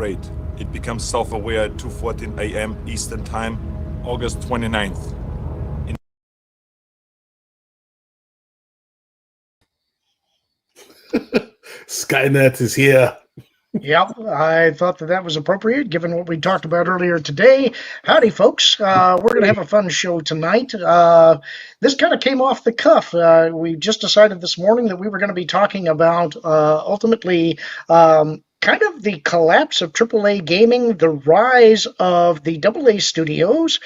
rate. It becomes self-aware at 2:14 a.m. Eastern Time, August 29th. Skynet is here. Yep, I thought that was appropriate given what we talked about earlier today. Howdy, folks. We're going to have a fun show tonight. This kind of came off the cuff. We just decided this morning that we were going to be talking about ultimately kind of the collapse of AAA gaming, the rise of the AA studios,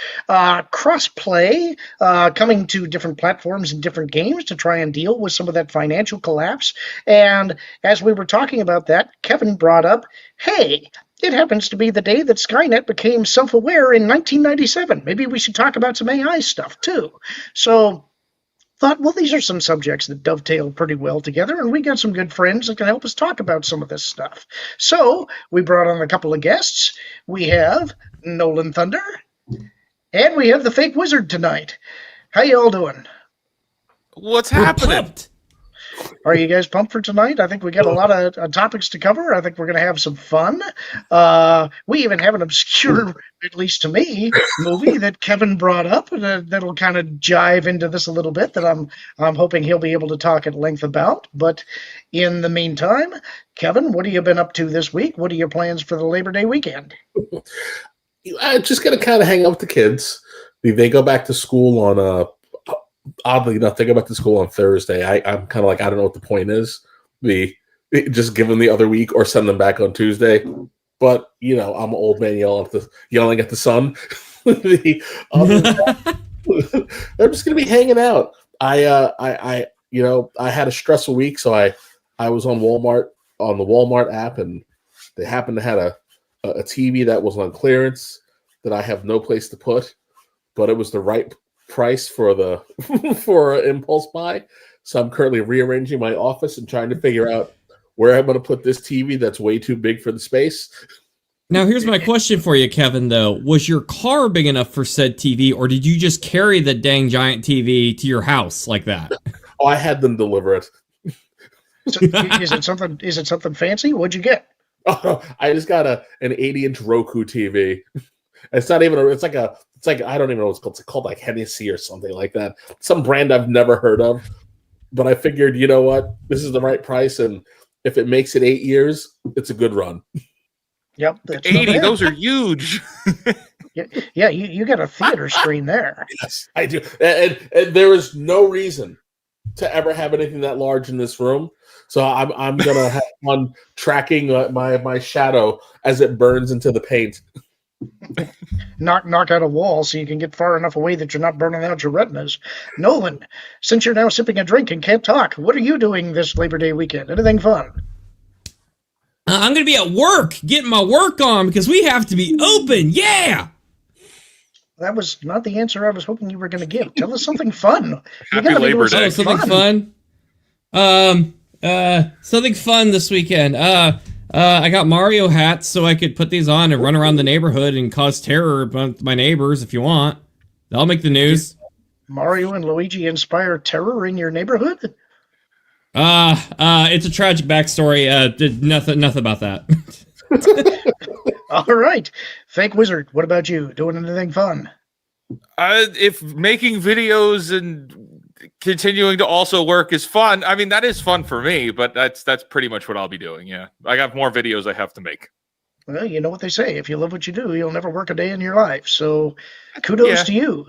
cross-play, coming to different platforms and different games to try and deal with some of that financial collapse. And as we were talking about that, Kevin brought up, hey, it happens to be the day that Skynet became self-aware in 1997. Maybe we should talk about some AI stuff, too. So thought, well, these are some subjects that dovetail pretty well together, and we got some good friends that can help us talk about some of this stuff. So we brought on a couple of guests. We have Nolan Thunder, and we have the Fake Wizard tonight. How you all doing? What's happening? Are you guys pumped for tonight? I think we got a lot of topics to cover. I think we're going to have some fun. We even have an obscure, at least to me, movie that Kevin brought up that'll kind of jive into this a little bit that I'm hoping he'll be able to talk at length about. But in the meantime, Kevin, what have you been up to this week? What are your plans for the Labor Day weekend? I'm just going to kind of hang out with the kids. They go back to school on oddly enough, they go back to school on Thursday. I'm kind of like, I don't know what the point is. Just give them the other week or send them back on Tuesday. But, you know, I'm an old man yelling at the sun. They're just going to be hanging out. I had a stressful week, so I was on the Walmart app, and they happened to have a TV that was on clearance that I have no place to put, but it was the right price for an impulse buy. So I'm currently rearranging my office and trying to figure out where I'm going to put this TV that's way too big for the space. Now, here's my question for you, Kevin, though. Was your car big enough for said TV, or did you just carry the dang giant TV to your house like that? Oh, I had them deliver it. So, is it something fancy? What'd you get? Oh, I just got an 80-inch Roku TV. It's not even it's like I don't even know what it's called. It's called like Hennessy or something like that. Some brand I've never heard of. But I figured, you know what? This is the right price, and if it makes it 8 years, it's a good run. Yep. 80, those are huge. Yeah, you got a theater screen there. Yes, I do. And there is no reason to ever have anything that large in this room. So I'm gonna have fun tracking my shadow as it burns into the paint. knock out a wall so you can get far enough away that you're not burning out your retinas. Nolan, since you're now sipping a drink and can't talk, what are you doing this Labor Day weekend? Anything fun? I'm going to be at work, getting my work on, because we have to be open. Yeah! That was not the answer I was hoping you were going to give. Tell us something fun. Happy Labor Day. Oh, something fun? Something fun this weekend. I got Mario hats so I could put these on and run around the neighborhood and cause terror among my neighbors if you want. That'll make the news. Mario and Luigi inspire terror in your neighborhood? It's a tragic backstory. Nothing about that. All right. Fake Wizard, what about you? Doing anything fun? If making videos and continuing to also work is fun, I mean, that is fun for me, but that's pretty much what I'll be doing, yeah. I got more videos I have to make. Well, you know what they say. If you love what you do, you'll never work a day in your life. So kudos to you.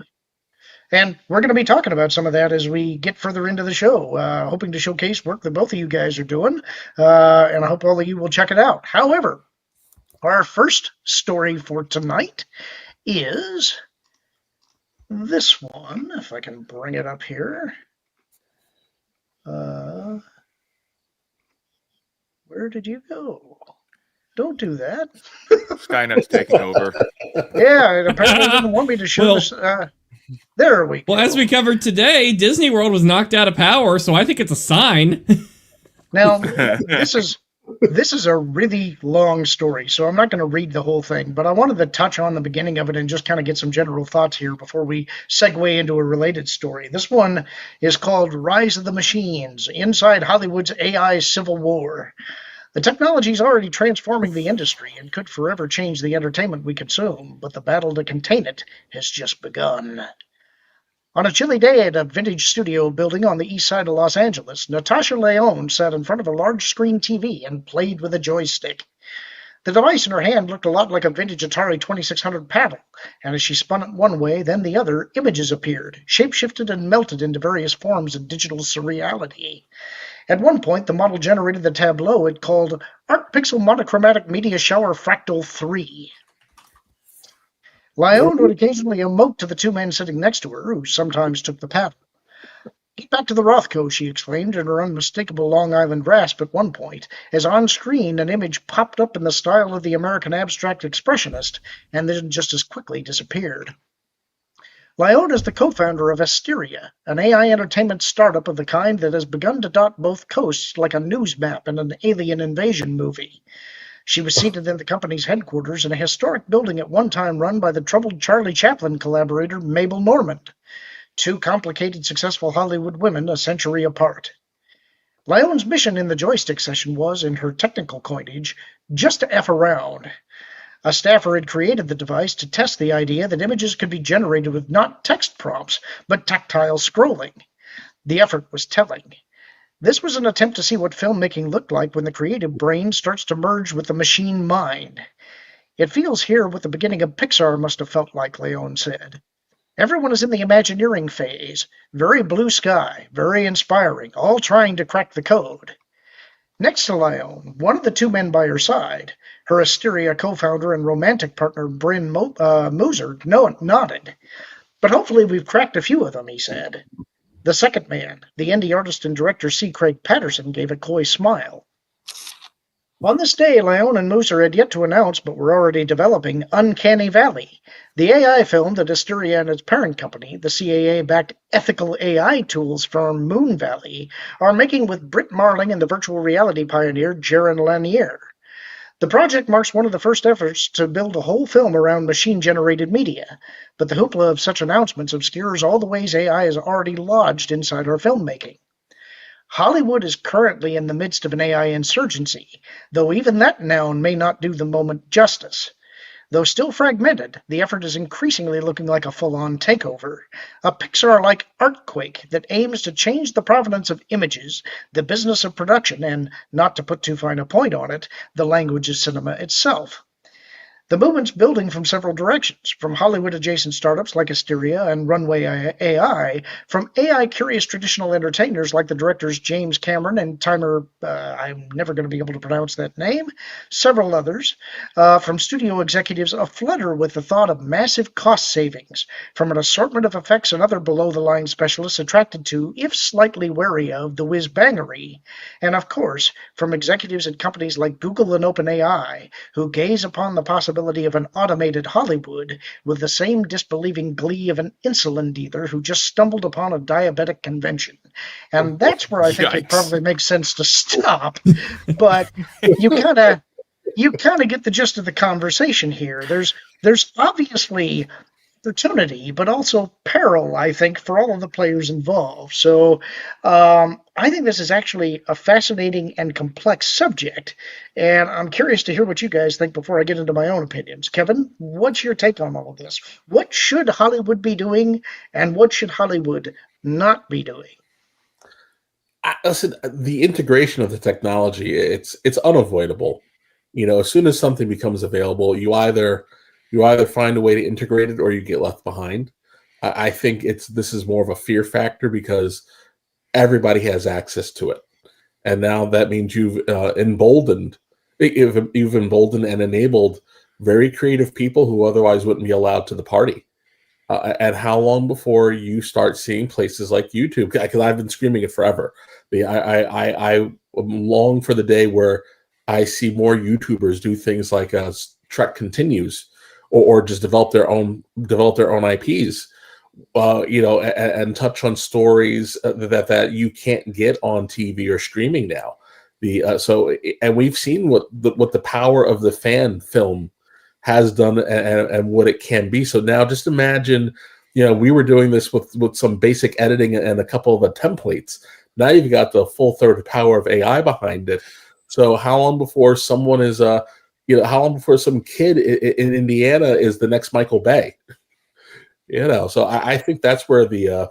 And we're going to be talking about some of that as we get further into the show, hoping to showcase work that both of you guys are doing, and I hope all of you will check it out. However, our first story for tonight is this one, if I can bring it up here. Where did you go? Don't do that. Skynet's taking over. Yeah, it apparently didn't want me to show this. There we go. Well, as we covered today, Disney World was knocked out of power, so I think it's a sign. Now, this is a really long story, so I'm not going to read the whole thing, but I wanted to touch on the beginning of it and just kind of get some general thoughts here before we segue into a related story. This one is called Rise of the Machines, Inside Hollywood's AI Civil War. The technology is already transforming the industry and could forever change the entertainment we consume, but the battle to contain it has just begun. On a chilly day at a vintage studio building on the east side of Los Angeles, Natasha Leone sat in front of a large screen TV and played with a joystick. The device in her hand looked a lot like a vintage Atari 2600 paddle, and as she spun it one way, then the other, images appeared, shape-shifted and melted into various forms of digital surreality. At one point, the model generated the tableau it called Art Pixel Monochromatic Media Shower Fractal 3. Leone would occasionally emote to the two men sitting next to her, who sometimes took the paddle. "Get back to the Rothko," she exclaimed in her unmistakable Long Island rasp at one point, as on screen an image popped up in the style of the American abstract expressionist, and then just as quickly disappeared. Leone is the co-founder of Asteria, an AI entertainment startup of the kind that has begun to dot both coasts like a news map in an alien invasion movie. She was seated in the company's headquarters in a historic building at one time run by the troubled Charlie Chaplin collaborator Mabel Normand. Two complicated, successful Hollywood women a century apart. Leone's mission in the joystick session was, in her technical coinage, just to F around. A staffer had created the device to test the idea that images could be generated with not text prompts, but tactile scrolling. The effort was telling. This was an attempt to see what filmmaking looked like when the creative brain starts to merge with the machine mind. It feels here what the beginning of Pixar must have felt like, Leone said. Everyone is in the Imagineering phase. Very blue sky, very inspiring, all trying to crack the code. Next to Leone, one of the two men by her side, her Asteria co-founder and romantic partner Bryn Moser, nodded. "But hopefully we've cracked a few of them," he said. The second man, the indie artist and director C. Craig Patterson, gave a coy smile. On this day, Leone and Moser had yet to announce, but were already developing, Uncanny Valley, the AI film that Asteria and its parent company, the CAA-backed ethical AI tools firm Moon Valley, are making with Britt Marling and the virtual reality pioneer Jaron Lanier. The project marks one of the first efforts to build a whole film around machine-generated media, but the hoopla of such announcements obscures all the ways AI is already lodged inside our filmmaking. Hollywood is currently in the midst of an AI insurgency, though even that noun may not do the moment justice. Though still fragmented, the effort is increasingly looking like a full-on takeover, a Pixar-like artquake that aims to change the provenance of images, the business of production, and, not to put too fine a point on it, the language of cinema itself. The movement's building from several directions, from Hollywood-adjacent startups like Asteria and Runway AI, from AI-curious traditional entertainers like the directors James Cameron and Timer, I'm never going to be able to pronounce that name, several others, from studio executives aflutter with the thought of massive cost savings, from an assortment of effects and other below-the-line specialists attracted to, if slightly wary of, the whiz-bangery, and of course, from executives at companies like Google and OpenAI, who gaze upon the possibility of an automated Hollywood with the same disbelieving glee of an insulin dealer who just stumbled upon a diabetic convention. And that's where I think it probably makes sense to stop. But you kind of get the gist of the conversation here. There's obviously opportunity, but also peril, I think, for all of the players involved. So I think this is actually a fascinating and complex subject, and I'm curious to hear what you guys think before I get into my own opinions. Kevin, what's your take on all of this? What should Hollywood be doing, and what should Hollywood not be doing? Listen, the integration of the technology, it's unavoidable. You know, as soon as something becomes available, you either find a way to integrate it or you get left behind. I think this is more of a fear factor because everybody has access to it. And now that means you've emboldened and enabled very creative people who otherwise wouldn't be allowed to the party. And how long before you start seeing places like YouTube? Because I've been screaming it forever. I long for the day where I see more YouTubers do things like Trek Continues, or just develop their own IPs, and touch on stories that you can't get on TV or streaming now. And we've seen what the power of the fan film has done and what it can be. So now just imagine, we were doing this with some basic editing and a couple of the templates. Now you've got the full third power of AI behind it. So how long before someone is how long before some kid in Indiana is the next Michael Bay? So I think that's where the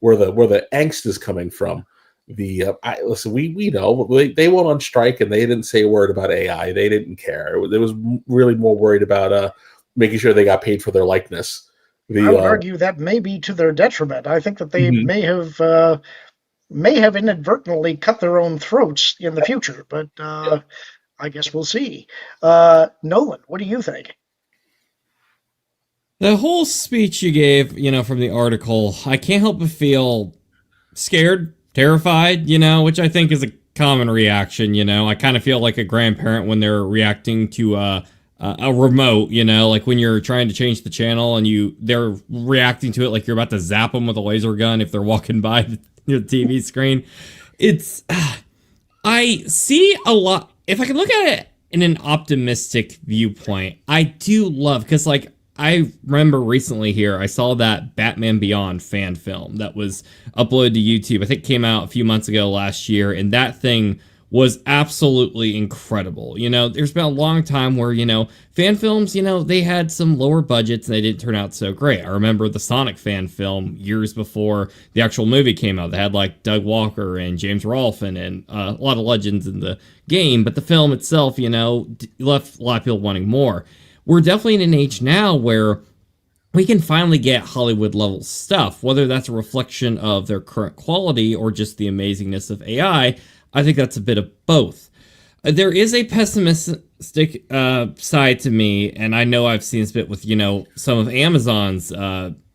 where the angst is coming from. Listen, we know they went on strike and they didn't say a word about AI. They didn't care. It was really more worried about making sure they got paid for their likeness. I would argue that may be to their detriment. I think that they may have inadvertently cut their own throats in the future, but I guess we'll see. Nolan, what do you think? The whole speech you gave, from the article, I can't help but feel scared, terrified, which I think is a common reaction, I kind of feel like a grandparent when they're reacting to a remote, like when you're trying to change the channel and they're reacting to it like you're about to zap them with a laser gun if they're walking by the TV screen. I see a lot. If I can look at it in an optimistic viewpoint, I do love, because I remember recently here, I saw that Batman Beyond fan film that was uploaded to YouTube. I think it came out a few months ago last year, and that thing was absolutely incredible. There's been a long time where, fan films, they had some lower budgets and they didn't turn out so great. I remember the Sonic fan film years before the actual movie came out. They had Doug Walker and James Rolfe and a lot of legends in the game, but the film itself, left a lot of people wanting more. We're definitely in an age now where we can finally get Hollywood level stuff, whether that's a reflection of their current quality or just the amazingness of AI. I think that's a bit of both. There is a pessimistic side to me, and I know I've seen this bit with, some of Amazon's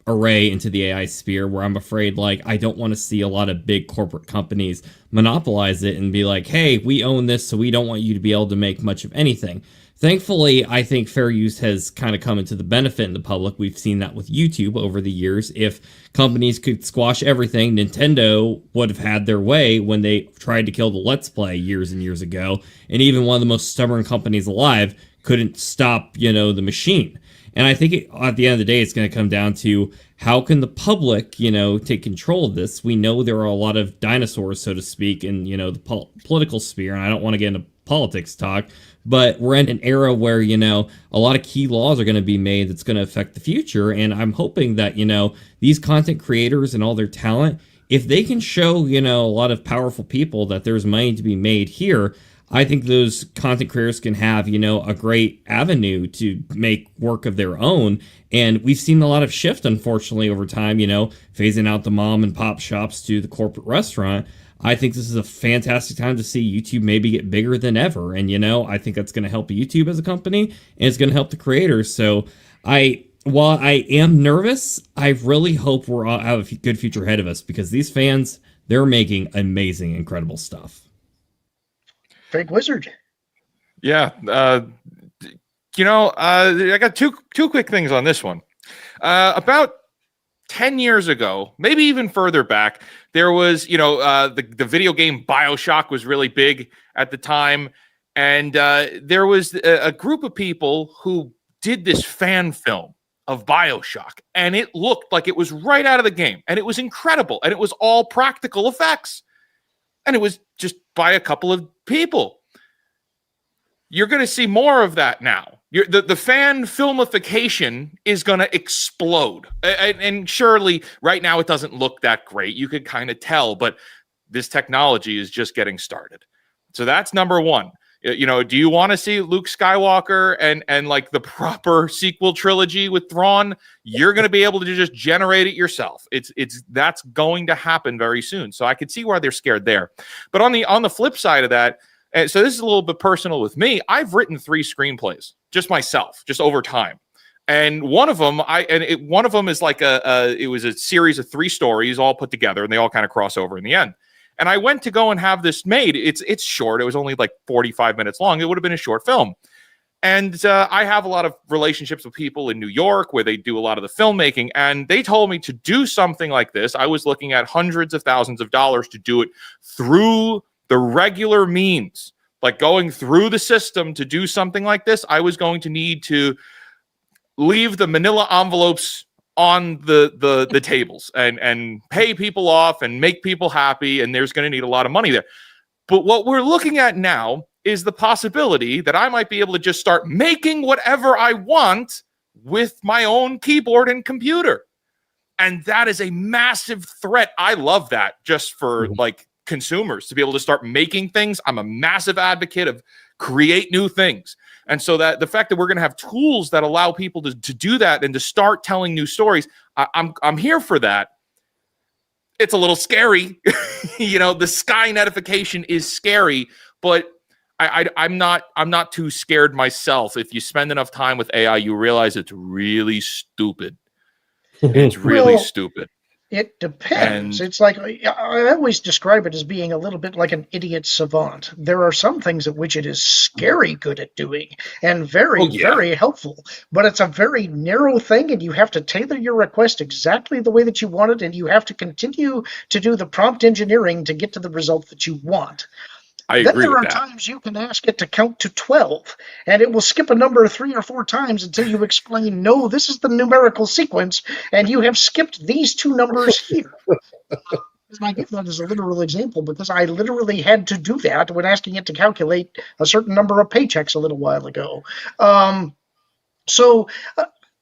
array into the AI sphere, where I'm afraid, I don't want to see a lot of big corporate companies monopolize it and be like, hey, we own this, so we don't want you to be able to make much of anything. Thankfully, I think fair use has kind of come into the benefit in the public. We've seen that with YouTube over the years. If companies could squash everything, Nintendo would have had their way when they tried to kill the Let's Play years and years ago. And even one of the most stubborn companies alive couldn't stop, the machine. And I think at the end of the day, it's going to come down to how can the public, take control of this? We know there are a lot of dinosaurs, so to speak, in, the political sphere. And I don't want to get into politics talk, but we're in an era where, a lot of key laws are going to be made that's going to affect the future. And I'm hoping that, these content creators and all their talent, if they can show, a lot of powerful people that there's money to be made here, I think those content creators can have, a great avenue to make work of their own. And we've seen a lot of shift, unfortunately, over time, phasing out the mom and pop shops to the corporate restaurant. I think this is a fantastic time to see YouTube maybe get bigger than ever. And, I think that's going to help YouTube as a company, and it's going to help the creators. So while I am nervous, I really hope we're all have a good future ahead of us, because these fans, they're making amazing, incredible stuff. Fake Wizard. Yeah. I got two quick things on this one. About 10 years ago, maybe even further back, there was, the video game BioShock was really big at the time. And there was a group of people who did this fan film of BioShock. And it looked like it was right out of the game. And it was incredible. And it was all practical effects. And it was just by a couple of people. You're going to see more of that now. The fan filmification is going to explode. And surely right now it doesn't look that great. You could kind of tell, but this technology is just getting started. So that's number one. Do you want to see Luke Skywalker and like the proper sequel trilogy with Thrawn? You're going to be able to just generate it yourself. That's going to happen very soon. So I could see why they're scared there. But on the flip side of that, and so this is a little bit personal with me. I've written 3 screenplays, just myself, just over time. And one of them, one of them is like it was a series of 3 stories all put together, and they all kind of cross over in the end. And I went to go and have this made. It's short. It was only like 45 minutes long. It would have been a short film. And I have a lot of relationships with people in New York where they do a lot of the filmmaking. And they told me to do something like this. I was looking at hundreds of thousands of dollars to do it through the regular means, like going through the system to do something like this. I was going to need to leave the manila envelopes on the tables and pay people off and make people happy. And there's going to need a lot of money there. But what we're looking at now is the possibility that I might be able to just start making whatever I want with my own keyboard and computer. And that is a massive threat. I love that just for like consumers to be able to start making things. I'm a massive advocate of create new things. And so that the fact that we're going to have tools that allow people to do that and to start telling new stories, I'm here for that. It's a little scary. You know, the Skynetification is scary, but I'm not too scared myself. If you spend enough time with AI, you realize it's really stupid. It's really stupid. It depends. It's like I always describe it as being a little bit like an idiot savant. There are some things at which it is scary good at doing and very helpful, but it's a very narrow thing, and you have to tailor your request exactly the way that you want it, and you have to continue to do the prompt engineering to get to the result that you want. I Then agree there with are that. times you can ask it to count to 12, and it will skip a number 3 or 4 times until you explain, no, this is the numerical sequence, and you have skipped these 2 numbers here. And I give that as a literal example because I literally had to do that when asking it to calculate a certain number of paychecks a little while ago. So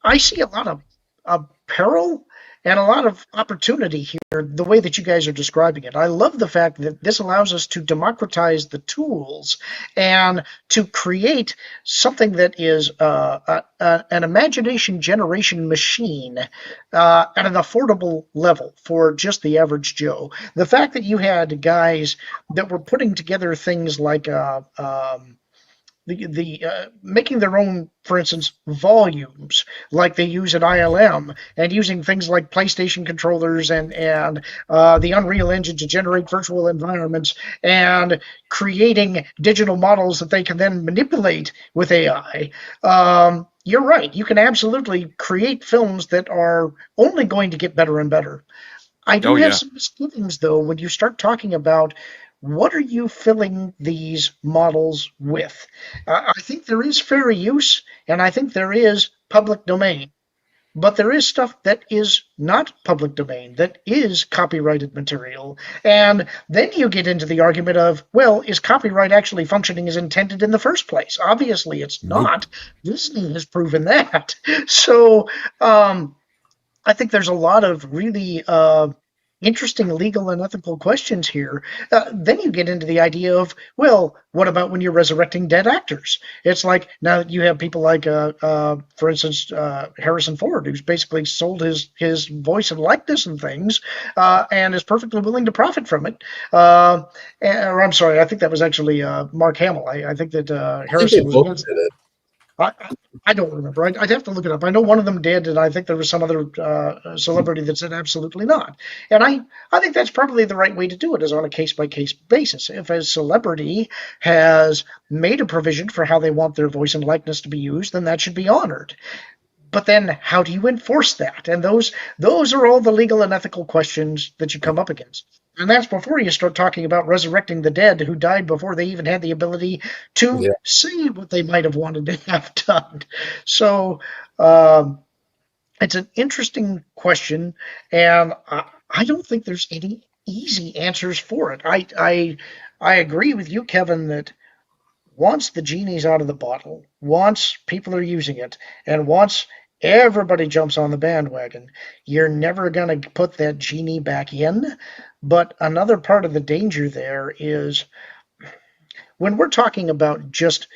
I see a lot of peril and a lot of opportunity here, the way that you guys are describing it. I love the fact that this allows us to democratize the tools and to create something that is an imagination generation machine at an affordable level for just the average Joe. The fact that you had guys that were putting together things like making their own, for instance, volumes like they use at ILM, and using things like PlayStation controllers and the Unreal Engine to generate virtual environments, and creating digital models that they can then manipulate with AI. You're right. You can absolutely create films that are only going to get better and better. I do have some misgivings, though, when you start talking about what are you filling these models with? I think there is fair use, and I think there is public domain. But there is stuff that is not public domain, that is copyrighted material. And then you get into the argument of, well, is copyright actually functioning as intended in the first place? Obviously, it's not. Disney has proven that. So I think there's a lot of really interesting legal and ethical questions here. Then you get into the idea of, well, what about when you're resurrecting dead actors? It's like now you have people like, for instance, Harrison Ford, who's basically sold his voice and likeness and things, and is perfectly willing to profit from it. Or I'm sorry, I think that was actually Mark Hamill. I think that Harrison was against it. I don't remember. I'd have to look it up. I know one of them did, and I think there was some other celebrity that said absolutely not. And I think that's probably the right way to do it, is on a case-by-case basis. If a celebrity has made a provision for how they want their voice and likeness to be used, then that should be honored. But then how do you enforce that? And those are all the legal and ethical questions that you come up against. And that's before you start talking about resurrecting the dead who died before they even had the ability to say what they might have wanted to have done. So it's an interesting question, and I don't think there's any easy answers for it. I agree with you, Kevin, that once the genie's out of the bottle, once people are using it, and once everybody jumps on the bandwagon, you're never going to put that genie back in. But another part of the danger there is when we're talking about just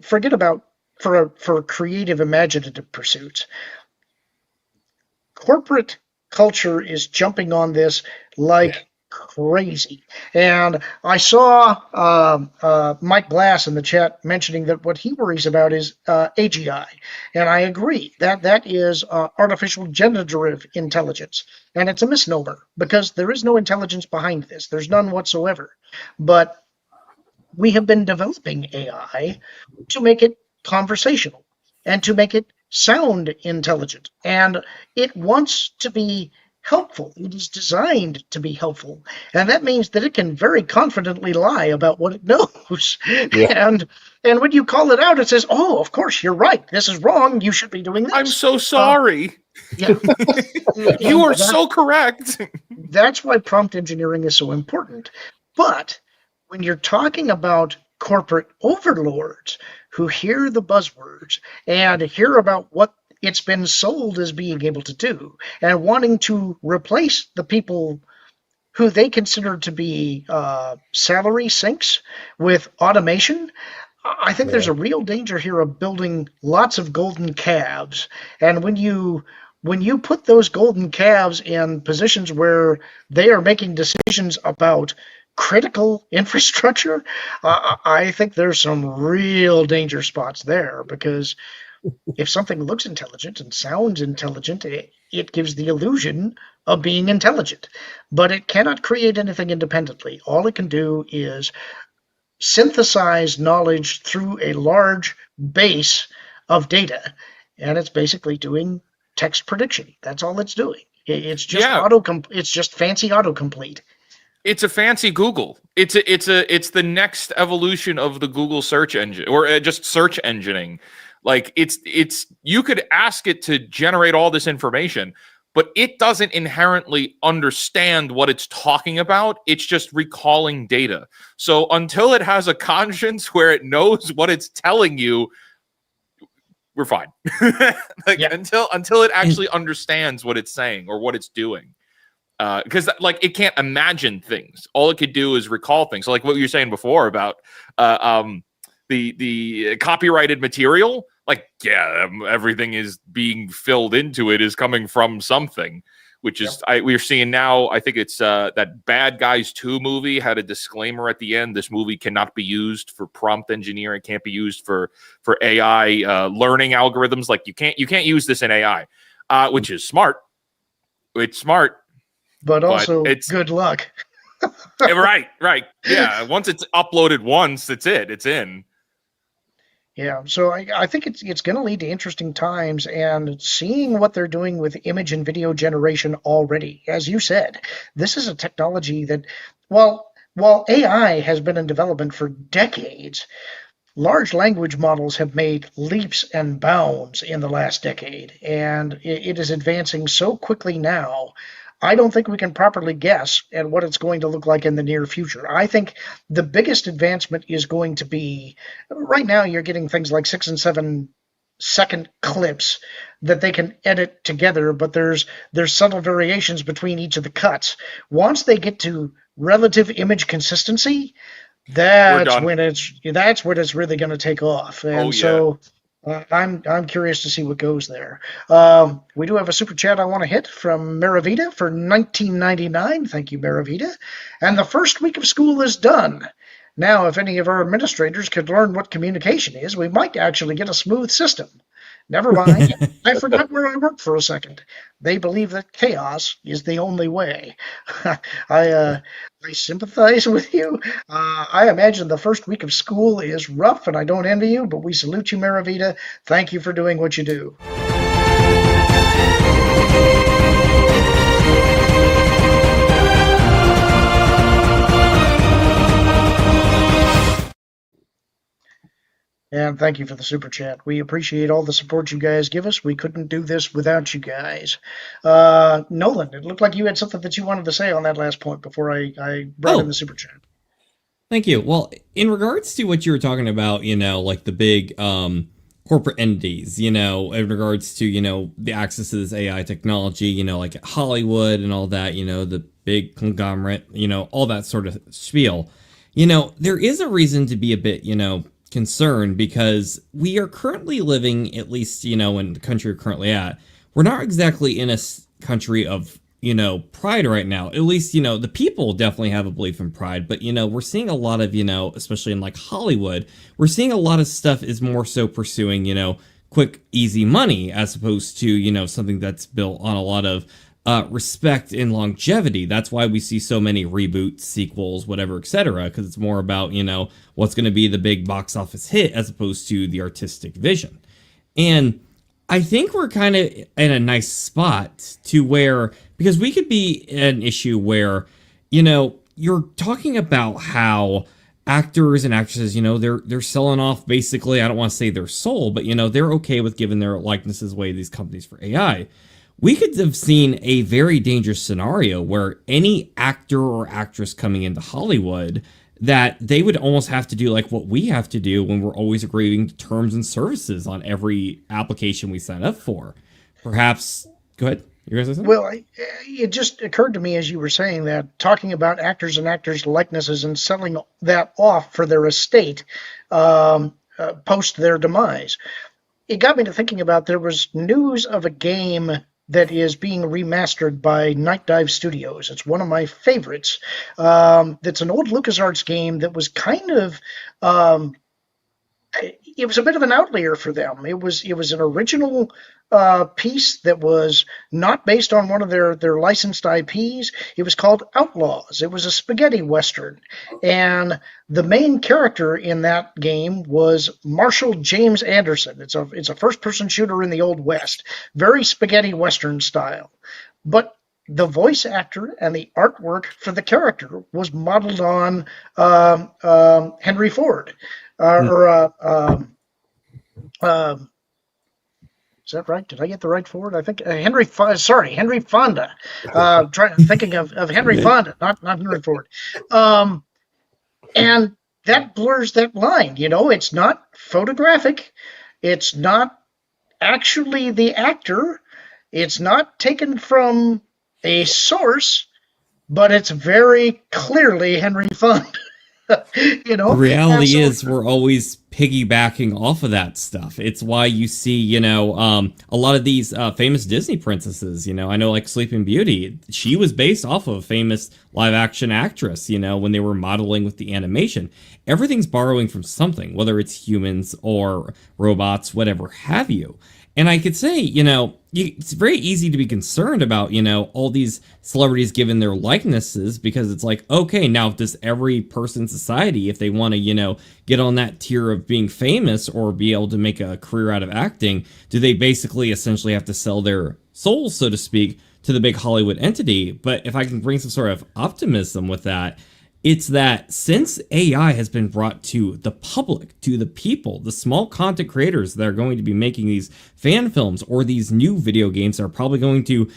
forget about for creative, imaginative pursuits. Corporate culture is jumping on this like crazy. And I saw Mike Glass in the chat mentioning that what he worries about is AGI. And I agree that is artificial generative intelligence. And it's a misnomer because there is no intelligence behind this. There's none whatsoever. But we have been developing AI to make it conversational and to make it sound intelligent. And it wants to be helpful. It is designed to be helpful. And that means that it can very confidently lie about what it knows. Yeah. And when you call it out, it says, oh, of course, you're right. This is wrong. You should be doing this. I'm so sorry. Yeah. You are so correct. That's why prompt engineering is so important. But when you're talking about corporate overlords who hear the buzzwords and hear about what it's been sold as being able to do and wanting to replace the people who they consider to be salary sinks with automation, I think there's a real danger here of building lots of golden calves. And when you put those golden calves in positions where they are making decisions about critical infrastructure, I think there's some real danger spots there, because if something looks intelligent and sounds intelligent, it gives the illusion of being intelligent, but it cannot create anything independently. All it can do is synthesize knowledge through a large base of data, and it's basically doing text prediction. That's all it's doing. It's just It's just fancy autocomplete. It's a fancy Google. It's the next evolution of the Google search engine, or just search engineering. Like it's you could ask it to generate all this information, but it doesn't inherently understand what it's talking about. It's just recalling data. So until it has a conscience where it knows what it's telling you, we're fine. Until it actually understands what it's saying or what it's doing. Because like it can't imagine things. All it could do is recall things. So like what you were saying before about the copyrighted material, like, everything is being filled into it is coming from something, which is we're seeing now. I think it's that Bad Guys 2 movie had a disclaimer at the end. This movie cannot be used for prompt engineering. It can't be used for AI learning algorithms. Like you can't use this in AI, which is smart. It's smart. But also, it's good luck. Right. Yeah. Once it's uploaded once, it's in. Yeah, so I think it's going to lead to interesting times, and seeing what they're doing with image and video generation already. As you said, this is a technology that, while AI has been in development for decades, large language models have made leaps and bounds in the last decade, and it is advancing so quickly now. I don't think we can properly guess at what it's going to look like in the near future. I think the biggest advancement is going to be, right now you're getting things like 6 and 7 second clips that they can edit together, but there's subtle variations between each of the cuts. Once they get to relative image consistency, that's when it's really going to take off. And so I'm curious to see what goes there. We do have a super chat I want to hit from Maravita for $19.99. Thank you, Maravita. And the first week of school is done. Now, if any of our administrators could learn what communication is, we might actually get a smooth system. Never mind. I forgot where I worked for a second. They believe that chaos is the only way. I sympathize with you. I imagine the first week of school is rough, and I don't envy you, but we salute you, Maravita. Thank you for doing what you do. And thank you for the super chat. We appreciate all the support you guys give us. We couldn't do this without you guys. Nolan, it looked like you had something that you wanted to say on that last point before I brought in the super chat. Thank you. Well, in regards to what you were talking about, like the big corporate entities, in regards to, the access to this AI technology, like Hollywood and all that, the big conglomerate, all that sort of spiel, there is a reason to be a bit, concerned, because we are currently living, at least, in the country we're currently at, we're not exactly in a country of, pride right now. At least, the people definitely have a belief in pride, but, we're seeing a lot of, especially in like Hollywood, we're seeing a lot of stuff is more so pursuing, quick, easy money, as opposed to, something that's built on a lot of respect and longevity. That's why we see so many reboots, sequels, whatever, etc., because it's more about, what's going to be the big box office hit as opposed to the artistic vision. And I think we're kind of in a nice spot to where, because we could be an issue where, you're talking about how actors and actresses, they're selling off basically, I don't want to say their soul, but, they're okay with giving their likenesses away to these companies for AI. We could have seen a very dangerous scenario where any actor or actress coming into Hollywood, that they would almost have to do like what we have to do when we're always agreeing to terms and services on every application we sign up for. Perhaps, go ahead. You guys say something? Well, it just occurred to me as you were saying that, talking about actors and actors' likenesses and selling that off for their estate post their demise. It got me to thinking about, there was news of a game that is being remastered by Night Dive Studios. It's one of my favorites. That's an old LucasArts game that was kind of it was a bit of an outlier for them. It was an original piece that was not based on one of their licensed IPs. It was called Outlaws. It was a spaghetti western, and the main character in that game was Marshall James Anderson. It's a first person shooter in the Old West, very spaghetti western style, but the voice actor and the artwork for the character was modeled on Henry Ford. Is that right? Did I get the right Ford? I think Henry Fonda. Thinking of Henry Fonda, not Henry Ford. And that blurs that line. It's not photographic. It's not actually the actor. It's not taken from a source, but it's very clearly Henry Fonda. The reality is we're always piggybacking off of that stuff. It's why you see, a lot of these famous Disney princesses, I know like Sleeping Beauty, she was based off of a famous live action actress, when they were modeling with the animation. Everything's borrowing from something, whether it's humans or robots, whatever have you. And I could say, it's very easy to be concerned about, all these celebrities given their likenesses, because it's like, okay, now does every person in society, if they want to, get on that tier of being famous or be able to make a career out of acting, do they basically essentially have to sell their souls, so to speak, to the big Hollywood entity? But if I can bring some sort of optimism with that, it's that since AI has been brought to the public, to the people, the small content creators that are going to be making these fan films or these new video games that are probably going to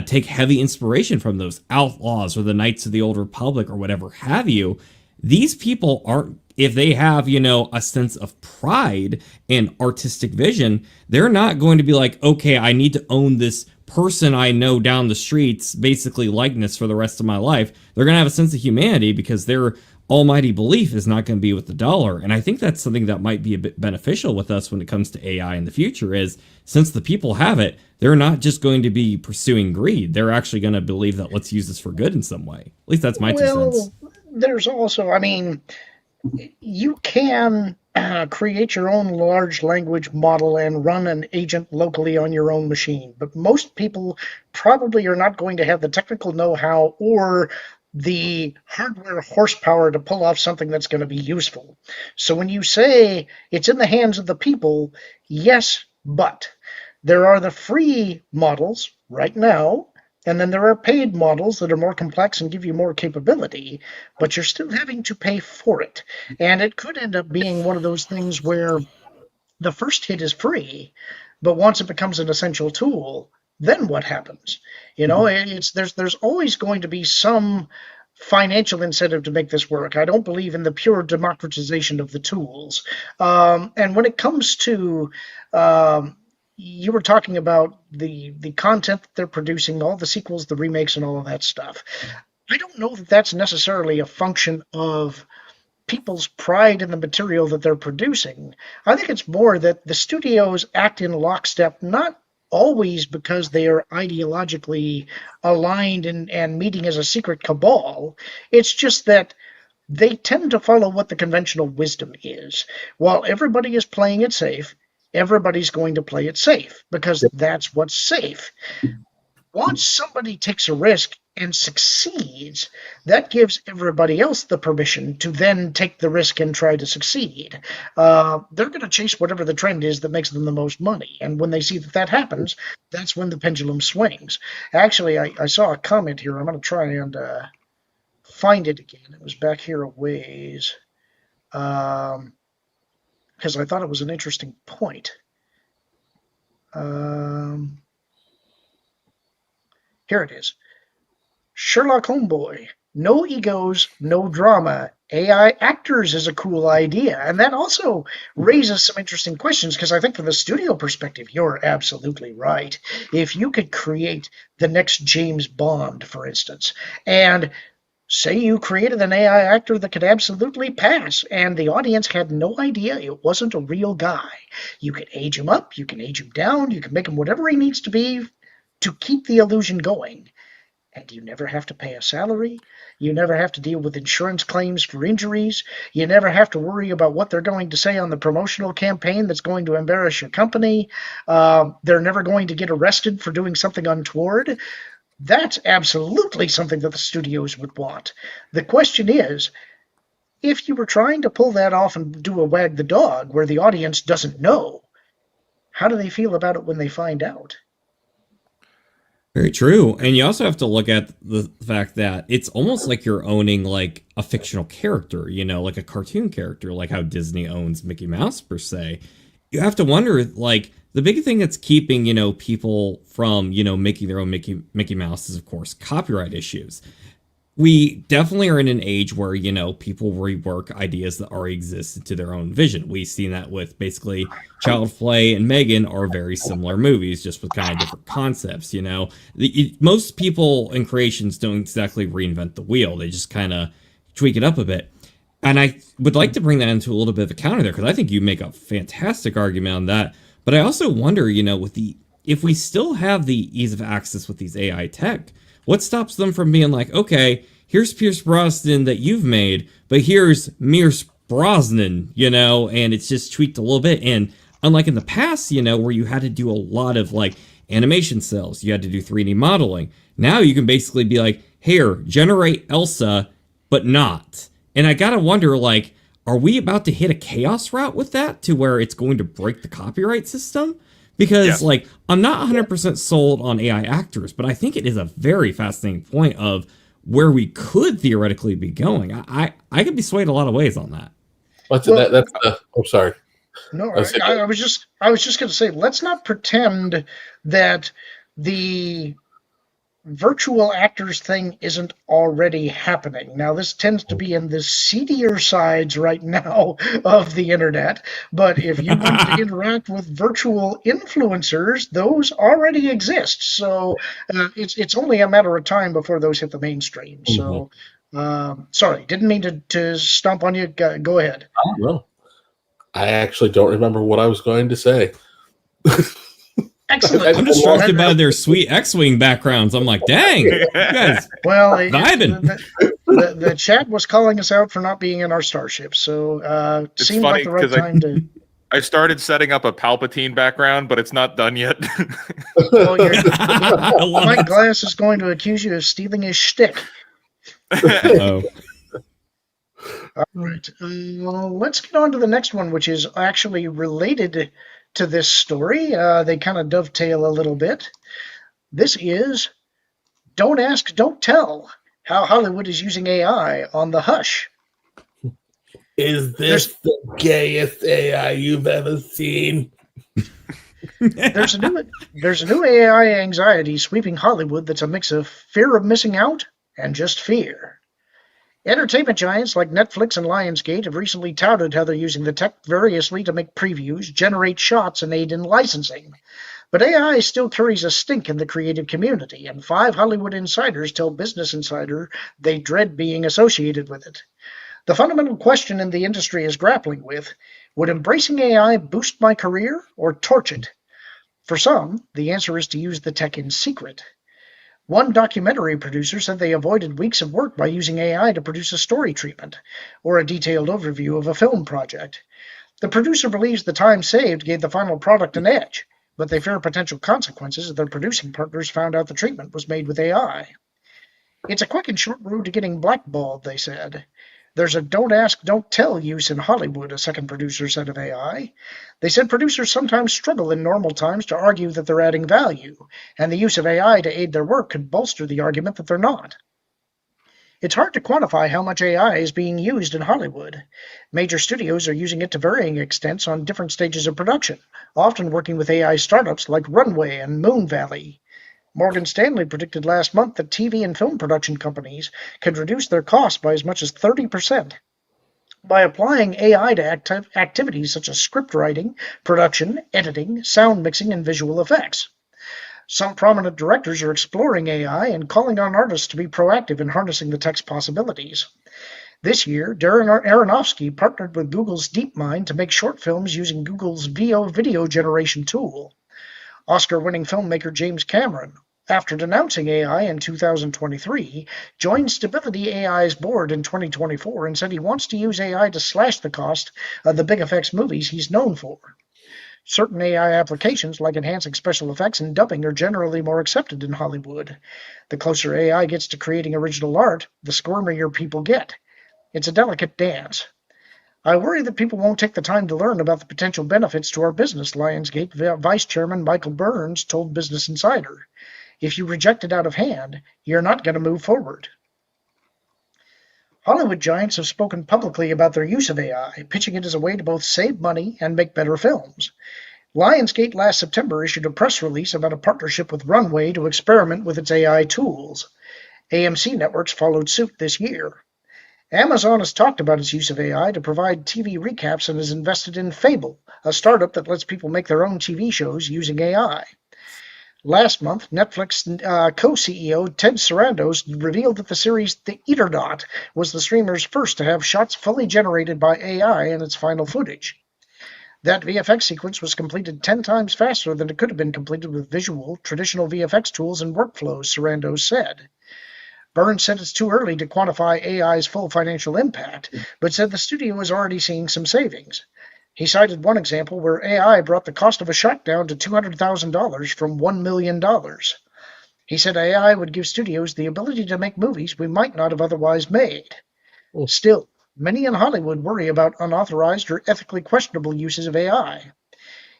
take heavy inspiration from those Outlaws or the Knights of the Old Republic or whatever have you, these people aren't, if they have, a sense of pride and artistic vision, they're not going to be like, okay, I need to own this person I know down the streets, basically likeness for the rest of my life. They're going to have a sense of humanity because their almighty belief is not going to be with the dollar. And I think that's something that might be a bit beneficial with us when it comes to AI in the future, is since the people have it, they're not just going to be pursuing greed. They're actually going to believe that let's use this for good in some way. At least that's my 2 cents. There's also, you can create your own large language model and run an agent locally on your own machine. But most people probably are not going to have the technical know-how or the hardware horsepower to pull off something that's going to be useful. So when you say it's in the hands of the people, yes, but there are the free models right now, and then there are paid models that are more complex and give you more capability, but you're still having to pay for it. And it could end up being one of those things where the first hit is free, but once it becomes an essential tool, then what happens? There's always going to be some financial incentive to make this work. I don't believe in the pure democratization of the tools. And when it comes to you were talking about the content that they're producing, all the sequels, the remakes, and all of that stuff. I don't know that that's necessarily a function of people's pride in the material that they're producing. I think it's more that the studios act in lockstep, not always because they are ideologically aligned and meeting as a secret cabal. It's just that they tend to follow what the conventional wisdom is. While everybody is playing it safe, everybody's going to play it safe because that's what's safe. Once somebody takes a risk and succeeds, that gives everybody else the permission to then take the risk and try to succeed. They're going to chase whatever the trend is that makes them the most money. And when they see that happens, that's when the pendulum swings. Actually, I saw a comment here. I'm going to try and find it again. It was back here a ways. Because I thought it was an interesting point. Here it is. Sherlock Homeboy No egos, no drama. AI actors is a cool idea. And that also raises some interesting questions because I think from the studio perspective, you're absolutely right. If you could create the next James Bond, for instance, and say you created an AI actor that could absolutely pass, and the audience had no idea it wasn't a real guy. You can age him up, you can age him down, you can make him whatever he needs to be to keep the illusion going. And you never have to pay a salary. You never have to deal with insurance claims for injuries. You never have to worry about what they're going to say on the promotional campaign that's going to embarrass your company. They're never going to get arrested for doing something untoward. That's absolutely something that the studios would want. The question is, if you were trying to pull that off and do a wag the dog where the audience doesn't know, how do they feel about it when they find out? Very true. And you also have to look at the fact that it's almost like you're owning like a fictional character, you know, like a cartoon character, like how Disney owns Mickey Mouse per se. You have to wonder, like, the big thing that's keeping, you know, people from, you know, making their own Mickey Mouse is, of course, copyright issues. We definitely are in an age where, you know, people rework ideas that already exist into their own vision. We've seen that with basically Child's Play and Megan are very similar movies, just with kind of different concepts, you know. Most people in creations don't exactly reinvent the wheel. They just kind of tweak it up a bit. And I would like to bring that into a little bit of a counter there, because I think you make a fantastic argument on that. But I also wonder, you know, if we still have the ease of access with these AI tech, what stops them from being like, okay, here's Pierce Brosnan that you've made, but here's Pierce Brosnan, you know, and it's just tweaked a little bit. And unlike in the past, you know, where you had to do a lot of like animation cells, you had to do 3D modeling. Now you can basically be like, here, generate Elsa, but not. And I gotta wonder, like, are we about to hit a chaos route with that to where it's going to break the copyright system? Because, like, I'm not 100% sold on AI actors, but I think it is a very fascinating point of where we could theoretically be going. I could be swayed a lot of ways on that. Sorry. No, I was just going to say, let's not pretend that the virtual actors thing isn't already happening. Now, this tends to be in the seedier sides right now of the internet, but if you want to interact with virtual influencers, those already exist. So it's only a matter of time before those hit the mainstream. So, sorry, didn't mean to stomp on you. Go ahead. I don't know. I actually don't remember what I was going to say. Excellent. I'm distracted by their sweet X-Wing backgrounds. I'm like, dang, you guys vibing. The chat was calling us out for not being in our starship, so it seemed like the right time to... I started setting up a Palpatine background, but it's not done yet. Well, Mike Glass is going to accuse you of stealing his shtick. Oh. All right. Let's get on to the next one, which is actually related to this story. They kind of dovetail a little bit. This is Don't Ask, Don't Tell, how Hollywood is using AI on the hush. Is this the gayest AI you've ever seen? There's a new AI anxiety sweeping Hollywood that's a mix of fear of missing out and just fear. Entertainment giants like Netflix and Lionsgate have recently touted how they're using the tech variously to make previews, generate shots, and aid in licensing. But AI still carries a stink in the creative community, and 5 Hollywood insiders tell Business Insider they dread being associated with it. The fundamental question in the industry is grappling with, would embracing AI boost my career or torch it? For some, the answer is to use the tech in secret. One documentary producer said they avoided weeks of work by using AI to produce a story treatment or a detailed overview of a film project. The producer believes the time saved gave the final product an edge, but they fear potential consequences if their producing partners found out the treatment was made with AI. It's a quick and short road to getting blackballed, they said. There's a don't ask, don't tell use in Hollywood, a second producer said of AI. They said producers sometimes struggle in normal times to argue that they're adding value, and the use of AI to aid their work could bolster the argument that they're not. It's hard to quantify how much AI is being used in Hollywood. Major studios are using it to varying extents on different stages of production, often working with AI startups like Runway and Moon Valley. Morgan Stanley predicted last month that TV and film production companies could reduce their costs by as much as 30% by applying AI to activities such as script writing, production, editing, sound mixing, and visual effects. Some prominent directors are exploring AI and calling on artists to be proactive in harnessing the tech's possibilities. This year, Darren Aronofsky partnered with Google's DeepMind to make short films using Google's VO video generation tool. Oscar-winning filmmaker James Cameron, after denouncing AI in 2023, joined Stability AI's board in 2024 and said he wants to use AI to slash the cost of the big effects movies he's known for. Certain AI applications, like enhancing special effects and dubbing, are generally more accepted in Hollywood. The closer AI gets to creating original art, the squirmier people get. It's a delicate dance. I worry that people won't take the time to learn about the potential benefits to our business, Lionsgate Vice Chairman Michael Burns told Business Insider. If you reject it out of hand, you're not going to move forward. Hollywood giants have spoken publicly about their use of AI, pitching it as a way to both save money and make better films. Lionsgate last September issued a press release about a partnership with Runway to experiment with its AI tools. AMC Networks followed suit this year. Amazon has talked about its use of AI to provide TV recaps and has invested in Fable, a startup that lets people make their own TV shows using AI. Last month, Netflix co-CEO Ted Sarandos revealed that the series The Eternaut was the streamer's first to have shots fully generated by AI in its final footage. That VFX sequence was completed 10 times faster than it could have been completed with traditional VFX tools and workflows, Sarandos said. Burns said it's too early to quantify AI's full financial impact, but said the studio is already seeing some savings. He cited one example where AI brought the cost of a shot down to $200,000 from $1 million. He said AI would give studios the ability to make movies we might not have otherwise made. Still, many in Hollywood worry about unauthorized or ethically questionable uses of AI.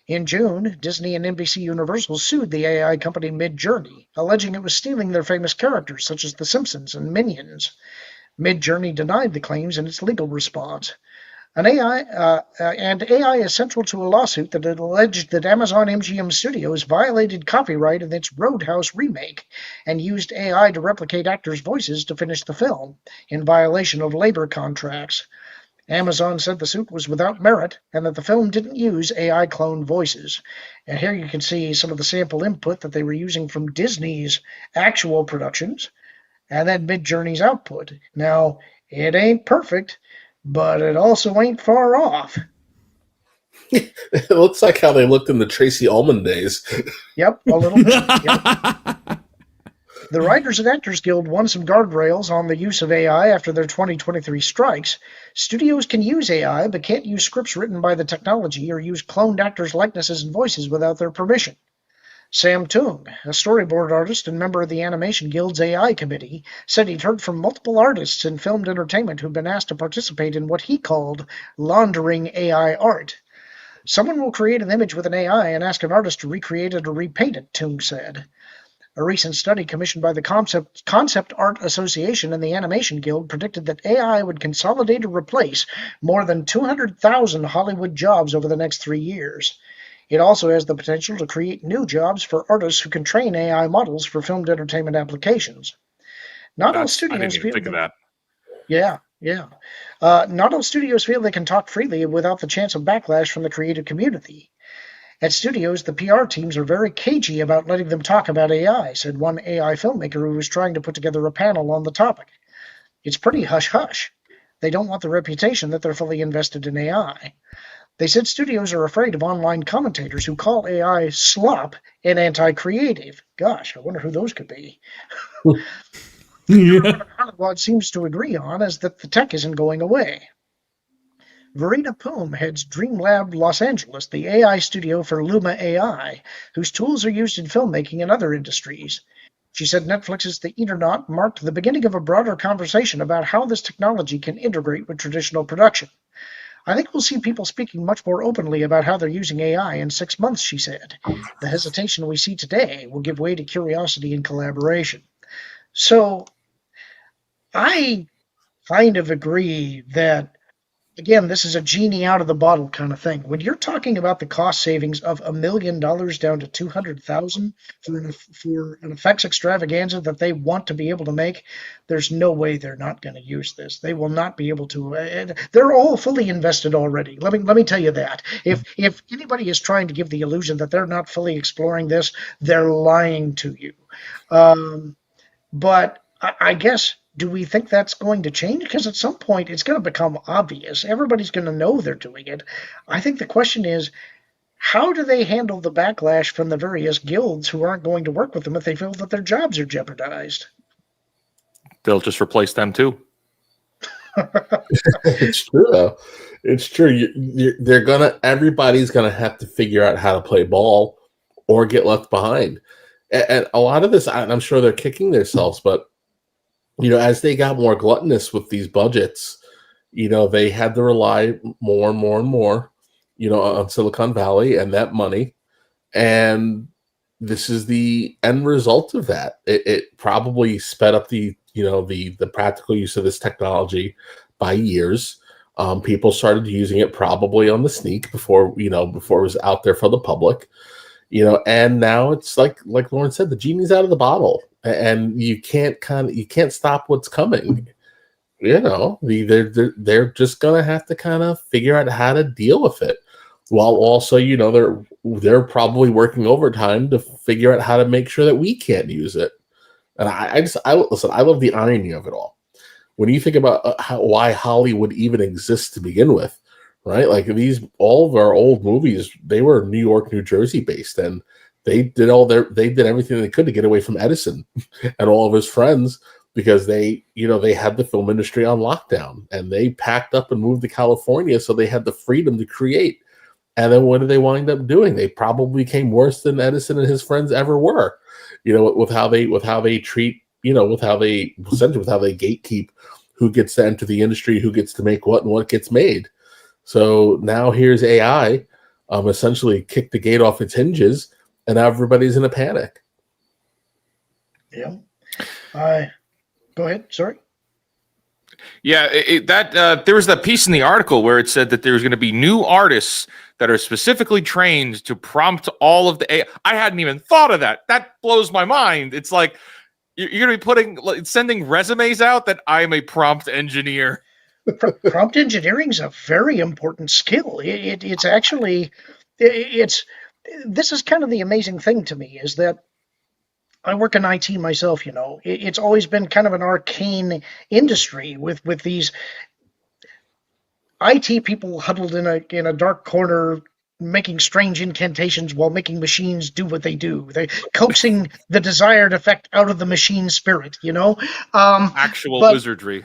In June, Disney and NBC Universal sued the AI company Midjourney, alleging it was stealing their famous characters such as The Simpsons and Minions. Midjourney denied the claims in its legal response. AI is central to a lawsuit that had alleged that Amazon MGM Studios violated copyright in its Roadhouse remake and used AI to replicate actors' voices to finish the film, in violation of labor contracts. Amazon said the suit was without merit and that the film didn't use AI cloned voices. And here you can see some of the sample input that they were using from Disney's actual productions and then Midjourney's output. Now, it ain't perfect, but it also ain't far off. It looks like how they looked in the Tracy Ullman days. Yep, a little bit. Yep. The Writers and Actors Guild won some guardrails on the use of AI after their 2023 strikes. Studios can use AI, but can't use scripts written by the technology or use cloned actors' likenesses and voices without their permission. Sam Tung, a storyboard artist and member of the Animation Guild's AI committee, said he'd heard from multiple artists in filmed entertainment who've been asked to participate in what he called laundering AI art. Someone will create an image with an AI and ask an artist to recreate it or repaint it, Tung said. A recent study commissioned by the Concept Art Association and the Animation Guild predicted that AI would consolidate or replace more than 200,000 Hollywood jobs over the next 3 years. It also has the potential to create new jobs for artists who can train AI models for filmed entertainment applications. Not all studios I didn't even think of that. Yeah. Not all studios feel they can talk freely without the chance of backlash from the creative community. At studios, the PR teams are very cagey about letting them talk about AI, said one AI filmmaker who was trying to put together a panel on the topic. It's pretty hush-hush. They don't want the reputation that they're fully invested in AI. They said studios are afraid of online commentators who call AI slop and anti-creative. Gosh, I wonder who those could be. What Hollywood seems to agree on is that the tech isn't going away. Verena Poom heads DreamLab Los Angeles, the AI studio for Luma AI, whose tools are used in filmmaking and other industries. She said Netflix's The Eternaut marked the beginning of a broader conversation about how this technology can integrate with traditional production. I think we'll see people speaking much more openly about how they're using AI in 6 months, she said. The hesitation we see today will give way to curiosity and collaboration. So I kind of agree that again, this is a genie out of the bottle kind of thing. When you're talking about the cost savings of $1 million down to 200,000 for an effects extravaganza that they want to be able to make, there's no way they're not going to use this. They will not be able to. They're all fully invested already. Let me tell you that. If anybody is trying to give the illusion that they're not fully exploring this, they're lying to you. But I guess, do we think that's going to change? Because at some point it's going to become obvious. Everybody's going to know they're doing it. I think the question is, how do they handle the backlash from the various guilds who aren't going to work with them if they feel that their jobs are jeopardized? They'll just replace them too. It's true, though. It's true. Everybody's gonna have to figure out how to play ball or get left behind. And a lot of this, I'm sure they're kicking themselves, but as they got more gluttonous with these budgets, they had to rely more and more and more, on Silicon Valley and that money. And this is the end result of that. It probably sped up the practical use of this technology by years. People started using it probably on the sneak before it was out there for the public. And now it's like Lorn said, the genie's out of the bottle, and you can't stop what's coming. They're just gonna have to kind of figure out how to deal with it, while also they're probably working overtime to figure out how to make sure that we can't use it. And I love the irony of it all. When you think about why Hollywood even exists to begin with. Right, like all of our old movies, they were New York, New Jersey based, and they did everything they could to get away from Edison and all of his friends, because they had the film industry on lockdown, and they packed up and moved to California, so they had the freedom to create. And then what did they wind up doing? They probably became worse than Edison and his friends ever were, with how they treat, with how they gatekeep who gets to enter the industry, who gets to make what, and what gets made. So now here's AI, essentially kick the gate off its hinges, and everybody's in a panic. Yeah. Go ahead. Sorry. Yeah, there was that piece in the article where it said that there's going to be new artists that are specifically trained to prompt all of the AI. I hadn't even thought of that. That blows my mind. It's like you're going to be sending resumes out that I'm a prompt engineer. Prompt engineering is a very important skill. This is kind of the amazing thing to me, is that I work in IT myself. It's always been kind of an arcane industry with these IT people huddled in a dark corner, making strange incantations while making machines do what they do. They coaxing the desired effect out of the machine spirit. Actual wizardry.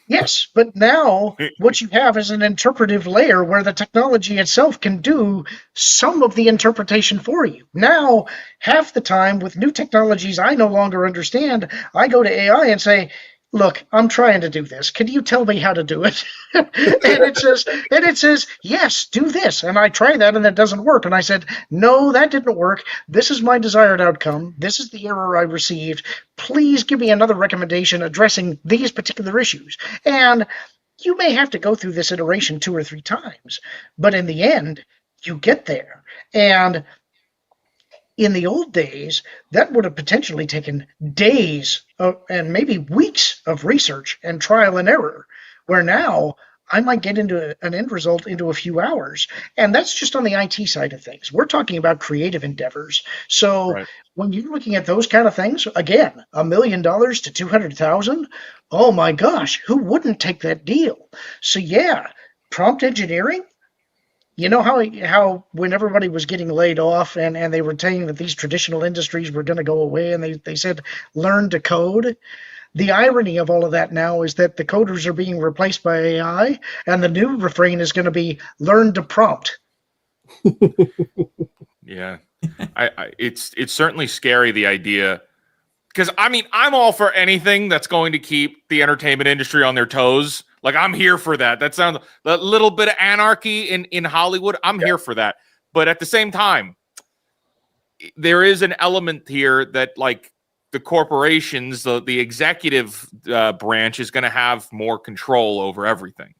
Yes, but now what you have is an interpretive layer where the technology itself can do some of the interpretation for you. Now, half the time with new technologies I no longer understand, I go to AI and say, look, I'm trying to do this. Can you tell me how to do it? and it says, yes, do this. And I try that and it doesn't work. And I said, no, that didn't work. This is my desired outcome. This is the error I received. Please give me another recommendation addressing these particular issues. And you may have to go through this iteration 2 or 3 times, but in the end, you get there. And in the old days, that would have potentially taken days and maybe weeks of research and trial and error, where now I might get into an end result into a few hours. And that's just on the IT side of things. We're talking about creative endeavors. So right. When you're looking at those kind of things, again, $1 million to 200,000, oh my gosh, who wouldn't take that deal? So yeah, prompt engineering. You know how when everybody was getting laid off and they were saying that these traditional industries were going to go away, and they said, learn to code. The irony of all of that now is that the coders are being replaced by AI, and the new refrain is going to be learn to prompt. Yeah, it's certainly scary, the idea, because I'm all for anything that's going to keep the entertainment industry on their toes. Like, I'm here for that. That sounds a little bit of anarchy in Hollywood. I'm here for that. But at the same time, there is an element here that, like, the corporations, the executive branch is going to have more control over everything.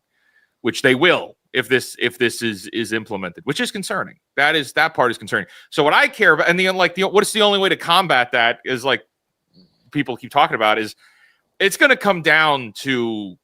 which they will if this is implemented, which is concerning. That part is concerning. So what I care about, and what's the only way to combat that is like people keep talking about, is it's going to come down to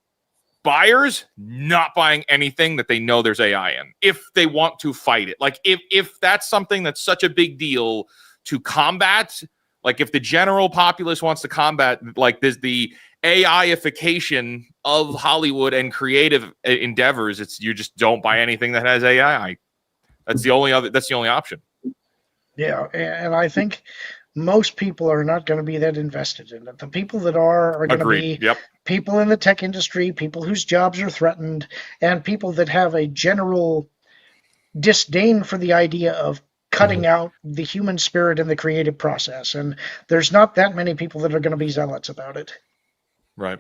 buyers not buying anything that they know there's AI in if they want to fight it. Like if that's something that's such a big deal to combat, like if the general populace wants to combat like this, the AIification of Hollywood and creative endeavors, it's you just don't buy anything that has AI. That's the only option. Yeah, and I think most people are not going to be that invested in it. The people that are going to be people in the tech industry, people whose jobs are threatened, and people that have a general disdain for the idea of cutting out the human spirit in the creative process. And there's not that many people that are going to be zealots about it. Right.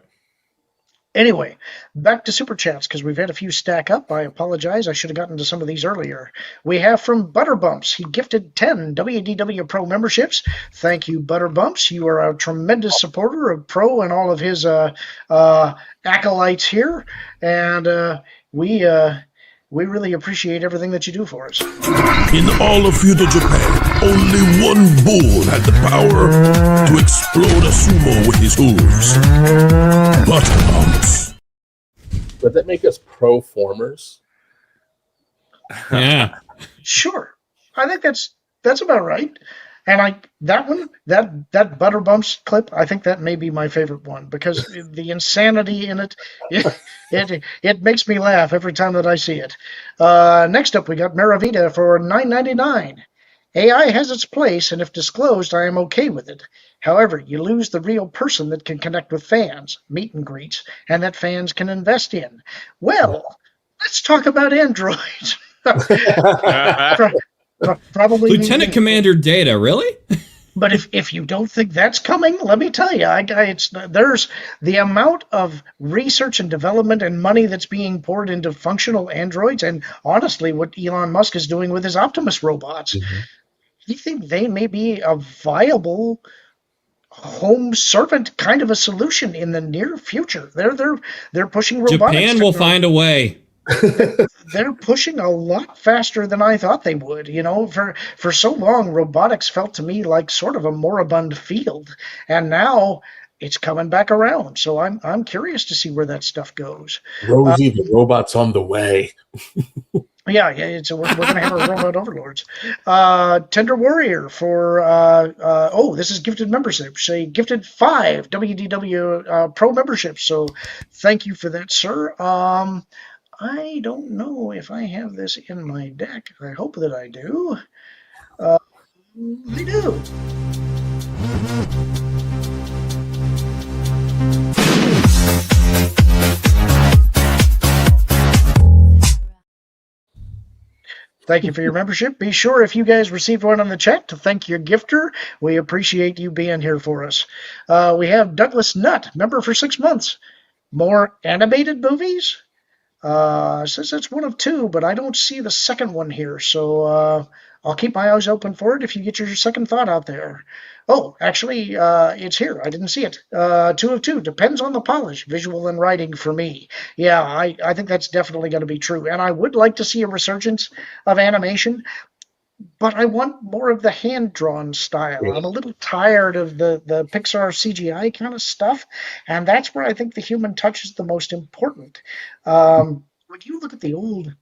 Anyway, back to Super Chats, because we've had a few stack up. I apologize. I should have gotten to some of these earlier. We have from Butterbumps. He gifted 10 WDW Pro memberships. Thank you, Butterbumps. You are a tremendous supporter of Pro and all of his acolytes here. And we really appreciate everything that you do for us. In all of feudal Japan, only one bull had the power to explode a sumo with his hooves. Butterbumps. Does that make us pro-formers? Yeah. Sure. I think that's about right. And that Butterbumps clip, I think that may be my favorite one because the insanity in it makes me laugh every time that I see it. Next up, we got Maravita for $9.99. AI has its place, and if disclosed, I am okay with it. However, you lose the real person that can connect with fans, meet and greets, and that fans can invest in. Well, let's talk about androids. Probably Lieutenant Commander Data, really? But if you don't think that's coming, let me tell you, there's the amount of research and development and money that's being poured into functional androids, and honestly, what Elon Musk is doing with his Optimus robots. Mm-hmm. You think they may be a viable home servant kind of a solution in the near future? They're pushing robotics. Japan will find a way. They're pushing a lot faster than I thought they would. You know, for so long, robotics felt to me like sort of a moribund field, and now it's coming back around. So I'm curious to see where that stuff goes. Rosie, the robot's on the way. Yeah, we're going to have our robot overlords. Tender Warrior for this is gifted membership. Say gifted 5 WDW Pro memberships. So thank you for that, sir. I don't know if I have this in my deck. I hope that I do. I do. Thank you for your membership. Be sure, if you guys received one on the chat, to thank your gifter. We appreciate you being here for us. We have Douglas Nutt, member for 6 months. More animated movies? Says it's one of 2, but I don't see the second one here. So I'll keep my eyes open for it if you get your second thought out there. Oh, actually, it's here. I didn't see it. 2 of 2. Depends on the polish, visual and writing for me. Yeah, I think that's definitely going to be true. And I would like to see a resurgence of animation, but I want more of the hand-drawn style. I'm a little tired of the Pixar CGI kind of stuff, and that's where I think the human touch is the most important. When you look at the old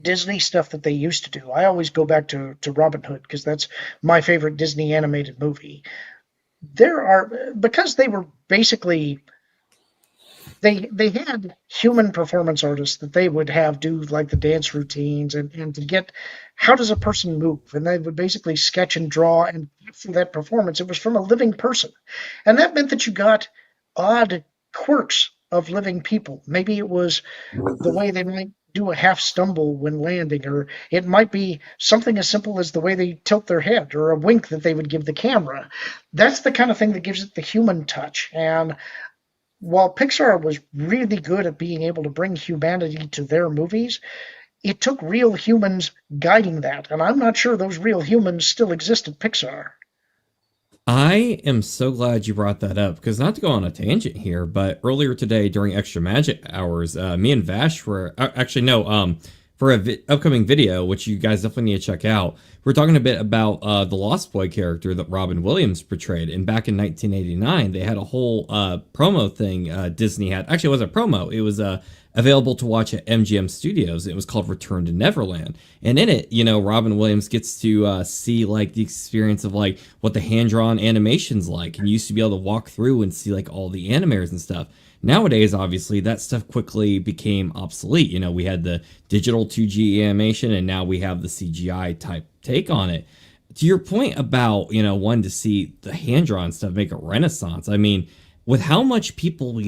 Disney stuff that they used to do, I always go back to Robin Hood because that's my favorite Disney animated movie. Because they were basically... They had human performance artists that they would have do like the dance routines and to get how does a person move, and they would basically sketch and draw, and for that performance it was from a living person, and that meant that you got odd quirks of living people. Maybe it was the way they might do a half stumble when landing, or it might be something as simple as the way they tilt their head or a wink that they would give the camera. That's the kind of thing that gives it the human touch. And while Pixar was really good at being able to bring humanity to their movies, it took real humans guiding that, and I'm not sure those real humans still exist at Pixar. I am so glad you brought that up because not to go on a tangent here, but earlier today during Extra Magic hours, me and Vash were actually no, for a upcoming video, which you guys definitely need to check out. We're talking a bit about the Lost Boy character that Robin Williams portrayed, and back in 1989, they had a whole promo thing. Disney had actually it wasn't a promo; it was available to watch at MGM Studios. It was called Return to Neverland. And in it, Robin Williams gets to see like the experience of like what the hand-drawn animation's like, and used to be able to walk through and see like all the animators and stuff. Nowadays, obviously, that stuff quickly became obsolete. We had the digital 2G animation, and now we have the CGI type take on it. To your point about, wanting to see the hand-drawn stuff make a renaissance, I mean, with how much people,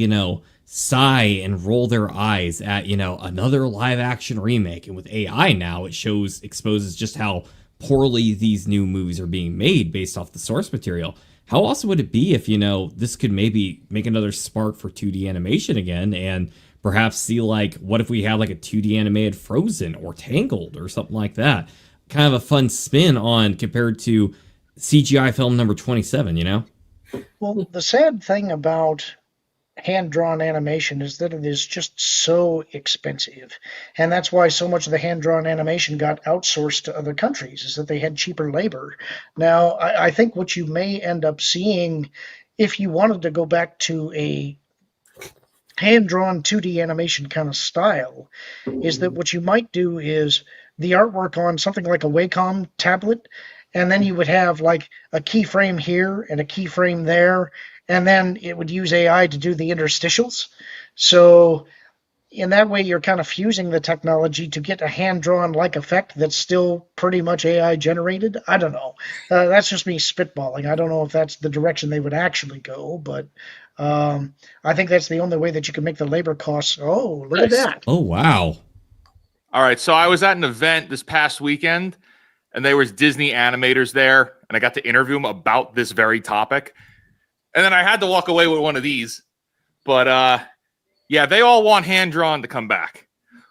sigh and roll their eyes at, another live action remake. And with AI now, it exposes just how poorly these new movies are being made based off the source material. How awesome would it be if, this could maybe make another spark for 2D animation again, and perhaps see like, what if we had like a 2D animated Frozen or Tangled or something like that? Kind of a fun spin on compared to CGI film number 27, Well, the sad thing about hand-drawn animation is that it is just so expensive, and that's why so much of the hand-drawn animation got outsourced to other countries, is that they had cheaper labor. Now, I think what you may end up seeing, if you wanted to go back to a hand-drawn 2D animation kind of style, is that what you might do is the artwork on something like a Wacom tablet, and then you would have like a keyframe here and a keyframe there, and then it would use AI to do the interstitials. So in that way, you're kind of fusing the technology to get a hand-drawn like effect that's still pretty much AI generated. I don't know. That's just me spitballing. I don't know if that's the direction they would actually go, but I think that's the only way that you can make the labor costs. Oh, look at that. Oh, wow. All right, so I was at an event this past weekend, and there was Disney animators there, and I got to interview them about this very topic. And then I had to walk away with one of these. But, yeah, they all want hand-drawn to come back.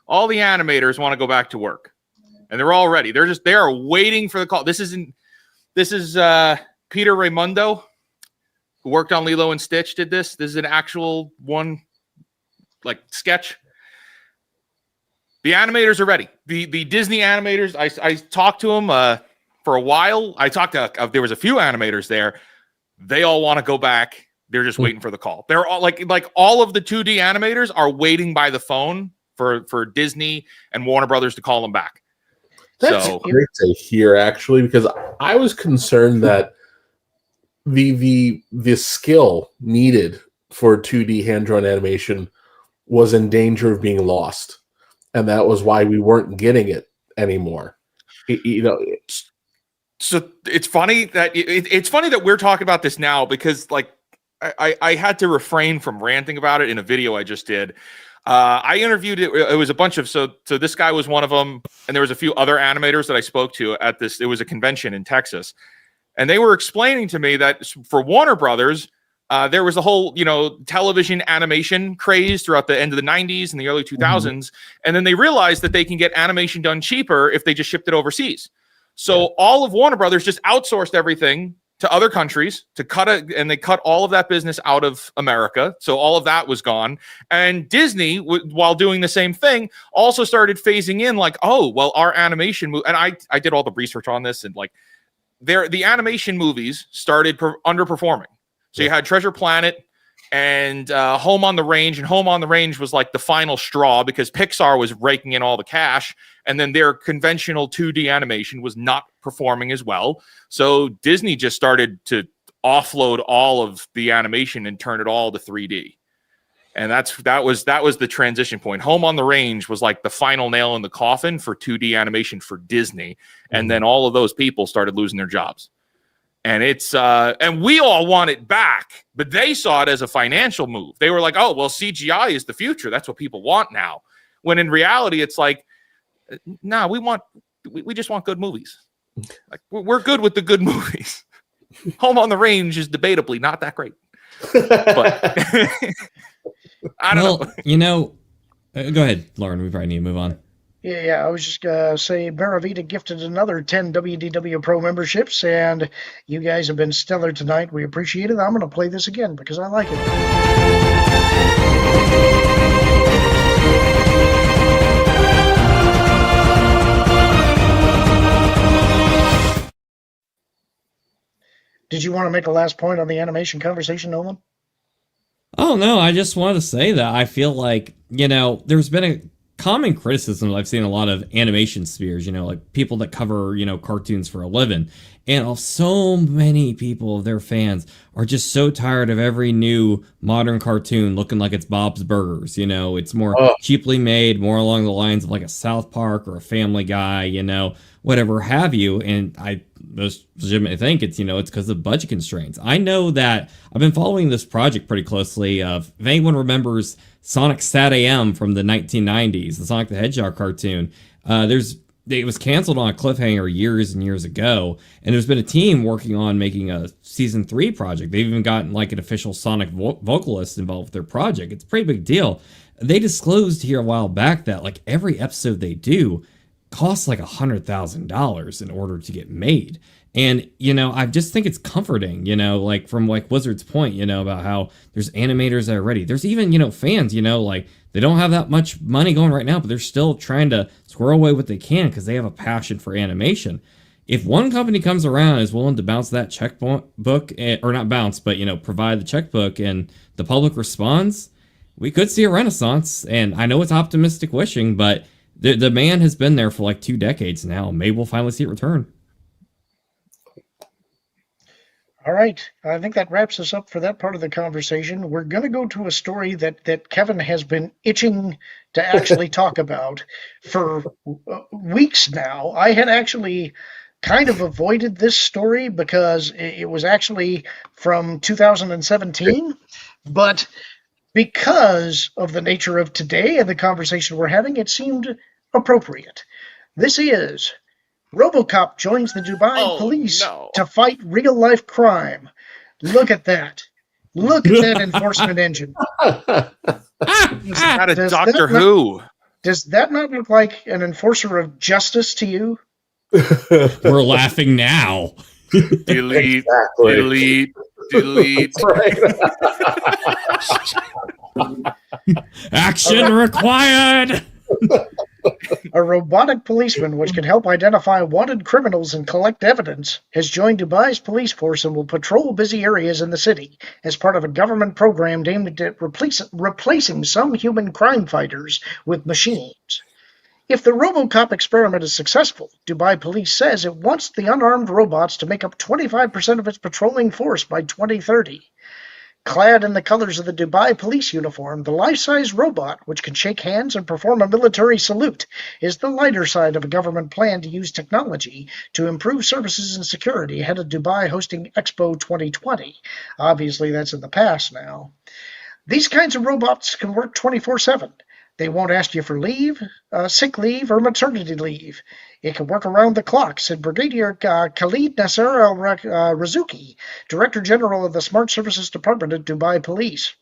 All the animators want to go back to work. And they're all ready. They are waiting for the call. This is Peter Raimundo, who worked on Lilo and Stitch, did this. This is an actual one, like, sketch. The animators are ready. The Disney animators, I talked to them for a while. There was a few animators there. They all want to go back. They're just waiting for the call. They're all like all of the 2D animators are waiting by the phone for Disney and Warner Brothers to call them back. That's great to hear, actually, because I was concerned that the skill needed for 2D hand-drawn animation was in danger of being lost, and that was why we weren't getting it anymore. So it's funny that it's funny that we're talking about this now, because like I had to refrain from ranting about it in a video I just did. I interviewed it. It was a bunch of so this guy was one of them, and there was a few other animators that I spoke to at this. It was a convention in Texas, and they were explaining to me that for Warner Brothers, there was a whole television animation craze throughout the end of the 90s and the early 2000s, and then they realized that they can get animation done cheaper if they just shipped it overseas. So all of Warner Brothers just outsourced everything to other countries to cut it, and they cut all of that business out of America. So all of that was gone. And Disney, while doing the same thing, also started phasing in like, oh, well, our animation and I did all the research on this, and like the animation movies started underperforming. So you had Treasure Planet and Home on the Range, and Home on the Range was like the final straw because Pixar was raking in all the cash, and then their conventional 2D animation was not performing as well. So Disney just started to offload all of the animation and turn it all to 3D. And that was the transition point. Home on the Range was like the final nail in the coffin for 2D animation for Disney. And then all of those people started losing their jobs. And it's and we all want it back, but they saw it as a financial move. They were like, oh, well, CGI is the future. That's what people want now. When in reality, it's like, no, we just want good movies. Like we're good with the good movies. Home on the Range is debatably not that great. But I don't know. Go ahead, Lauren. We probably need to move on. Yeah, I was just gonna say Maravita gifted another 10 WDW Pro memberships, and you guys have been stellar tonight. We appreciate it. I'm gonna play this again because I like it. Did you want to make a last point on the animation conversation, Nolan? Oh no, I just wanted to say that I feel like, there's been a common criticism I've seen a lot of animation spheres, like people that cover, cartoons for a living. And so many people, their fans, are just so tired of every new modern cartoon looking like it's Bob's Burgers. It's more cheaply made, more along the lines of like a South Park or a Family Guy, whatever have you. And I most legitimately think it's because of budget constraints. I know that I've been following this project pretty closely. If anyone remembers Sonic Sat AM from the 1990s, the Sonic the Hedgehog cartoon, it was canceled on a cliffhanger years and years ago, and there's been a team working on making a season 3 project. They've even gotten like an official Sonic vocalist involved with their project. It's a pretty big deal. They disclosed here a while back that like every episode they do costs like $100,000 in order to get made. And, I just think it's comforting, like from like Wizard's point, about how there's animators that are ready. There's even, fans, like they don't have that much money going right now, but they're still trying to squirrel away what they can because they have a passion for animation. If one company comes around and is willing to bounce that checkbook, or not bounce, but, provide the checkbook and the public responds, we could see a renaissance. And I know it's optimistic wishing, but the demand has been there for like 2 decades now. Maybe we'll finally see it return. All right. I think that wraps us up for that part of the conversation. We're going to go to a story that Kevin has been itching to actually talk about for weeks now. I had actually kind of avoided this story because it was actually from 2017, but because of the nature of today and the conversation we're having, it seemed appropriate. This is RoboCop joins the Dubai police to fight real-life crime. Look at that. Look at that enforcement engine. Not a Doctor Who. Does that not look like an enforcer of justice to you? We're laughing now. Delete, delete, delete. Action required. A robotic policeman, which can help identify wanted criminals and collect evidence, has joined Dubai's police force and will patrol busy areas in the city as part of a government program aimed at replacing some human crime fighters with machines. If the RoboCop experiment is successful, Dubai Police says it wants the unarmed robots to make up 25% of its patrolling force by 2030. Clad in the colors of the Dubai police uniform, the life-size robot, which can shake hands and perform a military salute, is the lighter side of a government plan to use technology to improve services and security ahead of Dubai hosting Expo 2020. Obviously, that's in the past now. These kinds of robots can work 24/7. They won't ask you for leave, sick leave, or maternity leave. It can work around the clock, said Brigadier Khalid Nasser al-Razuki, Director General of the Smart Services Department at Dubai Police.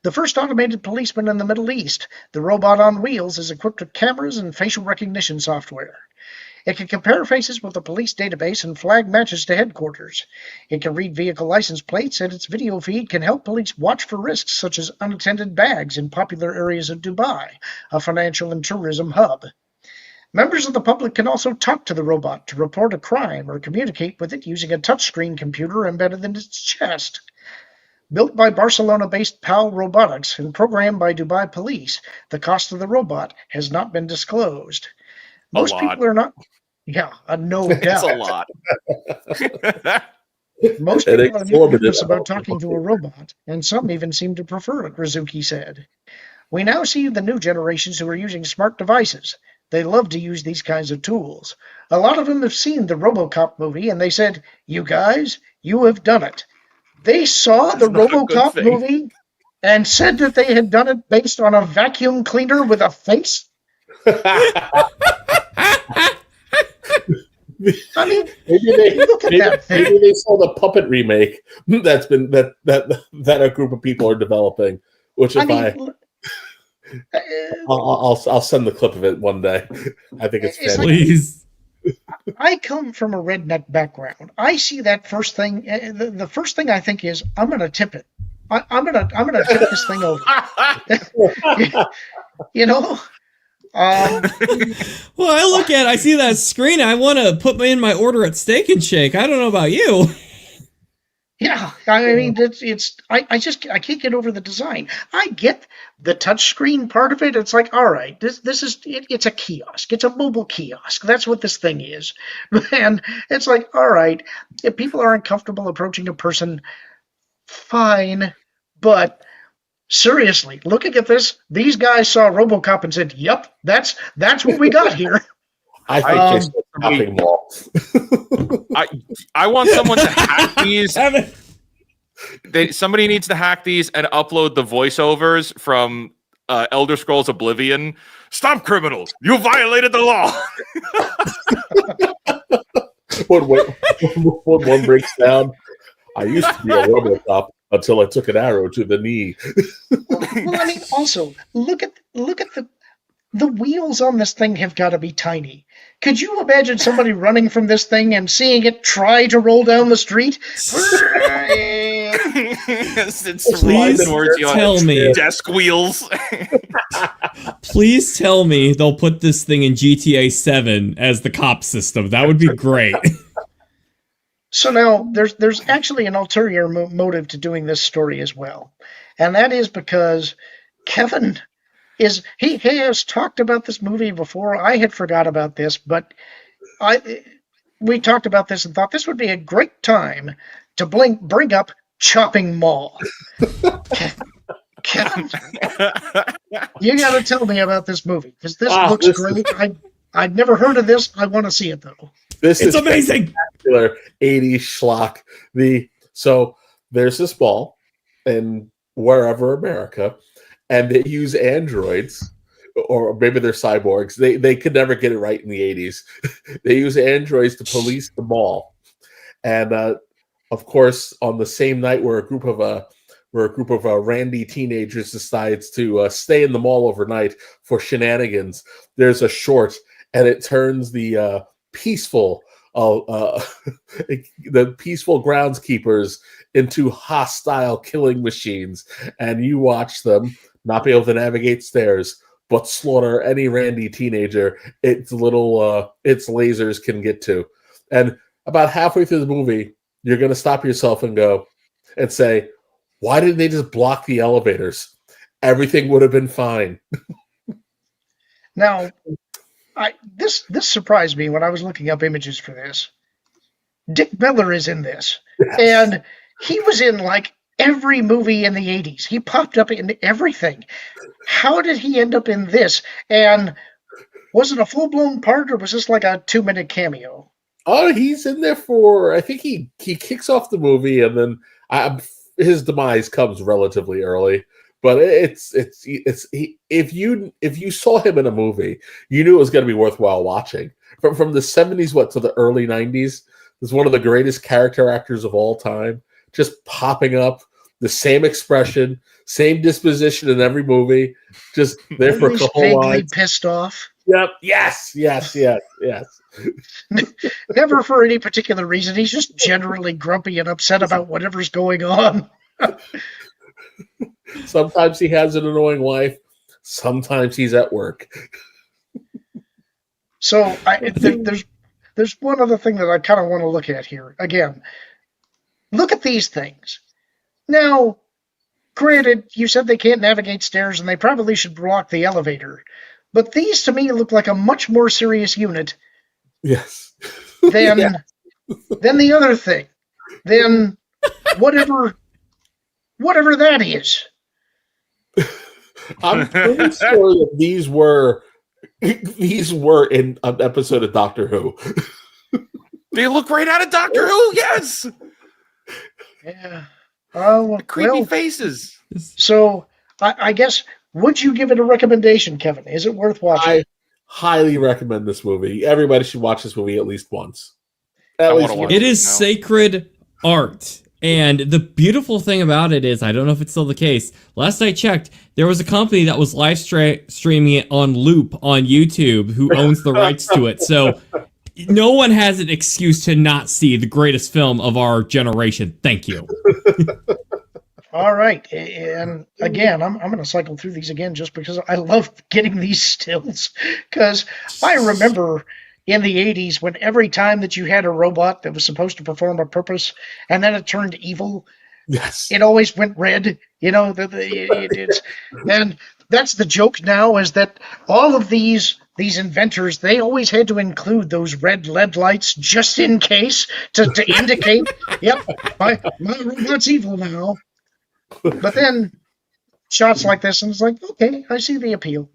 The first automated policeman in the Middle East, the robot on wheels is equipped with cameras and facial recognition software. It can compare faces with the police database and flag matches to headquarters. It can read vehicle license plates, and its video feed can help police watch for risks such as unattended bags in popular areas of Dubai, a financial and tourism hub. Members of the public can also talk to the robot to report a crime or communicate with it using a touchscreen computer embedded in its chest. Built by Barcelona-based PAL Robotics and programmed by Dubai Police, the cost of the robot has not been disclosed. Most people are not... Yeah, no doubt. That's a lot. Most people are nervous about talking to a robot, and some even seem to prefer it, Razuki said. We now see the new generations who are using smart devices. They love to use these kinds of tools. A lot of them have seen the RoboCop movie, and they said, "You guys, you have done it." They saw the RoboCop movie and said that they had done it based on a vacuum cleaner with a face? I mean, maybe they saw the Puppet remake that's been that a group of people are developing. Which I'll send the clip of it one day. I think it's It's fantastic. Please. I come from a redneck background. I see that first thing. The first thing I think is, I'm going to tip it. I'm gonna tip this thing over. You know. Well, I look at it, I see that screen. I want to put in my order at Steak and Shake. I don't know about you. Yeah, I mean, I can't get over the design. I get the touchscreen part of it. It's like, all right, this is it's a kiosk. It's a mobile kiosk. That's what this thing is. And it's like, all right, if people aren't comfortable approaching a person, fine, but seriously, looking at this, these guys saw RoboCop and said, "Yep, that's what we got here." I think Jason shopping mall. I want someone to hack these. Somebody needs to hack these and upload the voiceovers from Elder Scrolls Oblivion. Stop, criminals! You violated the law. when one breaks down, I used to be a RoboCop until I took an arrow to the knee. Well, I mean, also look at the wheels on this thing have got to be tiny. Could you imagine somebody running from this thing and seeing it try to roll down the street? Please tell me. Desk wheels. Please tell me they'll put this thing in GTA 7 as the cop system. That would be great. So now there's actually an ulterior motive to doing this story as well, and that is because Kevin he has talked about this movie before. I had forgot about this, but we talked about this and thought this would be a great time to bring up Chopping Mall. Kevin, you got to tell me about this movie because this looks great. I'd never heard of this. I want to see it though. It's amazing. Spectacular 80s schlock. So there's this ball in wherever America, and they use androids, or maybe they're cyborgs. They could never get it right in the 80s. They use androids to police the mall, and of course, on the same night where a group of randy teenagers decides to stay in the mall overnight for shenanigans, there's a short, and it turns the peaceful groundskeepers into hostile killing machines, and you watch them not be able to navigate stairs but slaughter any randy teenager its lasers can get to. And about halfway through the movie, you're going to stop yourself and go and say, why didn't they just block the elevators? Everything would have been fine. Now, this surprised me when I was looking up images for this. Dick Miller is in this, yes. And he was in like every movie in the 80s. He popped up in everything. How did he end up in this? And was it a full-blown part, or was this like a 2-minute cameo? Oh, he's in there for, I think he kicks off the movie, and then his demise comes relatively early. But if you saw him in a movie, you knew it was going to be worthwhile watching. From the 70s to the early 90s, is one of the greatest character actors of all time. Just popping up, the same expression, same disposition in every movie. Just there for a couple lines. Pissed off. Yep. Yes. Never for any particular reason. He's just generally grumpy and upset about whatever's going on. Sometimes he has an annoying wife. Sometimes he's at work. So there's one other thing that I kind of want to look at here. Again, look at these things. Now, granted, you said they can't navigate stairs and they probably should block the elevator. But these to me look like a much more serious unit. Yes. Than the other thing. Than whatever that is. I'm pretty sure that these were in an episode of Doctor Who. They look right out of Doctor Who, yes. Yeah. Creepy faces. So I guess, would you give it a recommendation, Kevin? Is it worth watching? I highly recommend this movie. Everybody should watch this movie at least once. It is sacred art. And the beautiful thing about it is, I don't know if it's still the case. Last I checked, there was a company that was live streaming it on loop on YouTube who owns the rights to it. So no one has an excuse to not see the greatest film of our generation. Thank you. All right. And again, I'm going to cycle through these again just because I love getting these stills. Because I remember in the 80s when every time that you had a robot that was supposed to perform a purpose and then it turned evil, Yes. it always went red. You know, and that's the joke now, is that all of these inventors, they always had to include those red LED lights just in case to indicate, yep, my robot's evil now. But then shots like this, and it's like, okay, I see the appeal.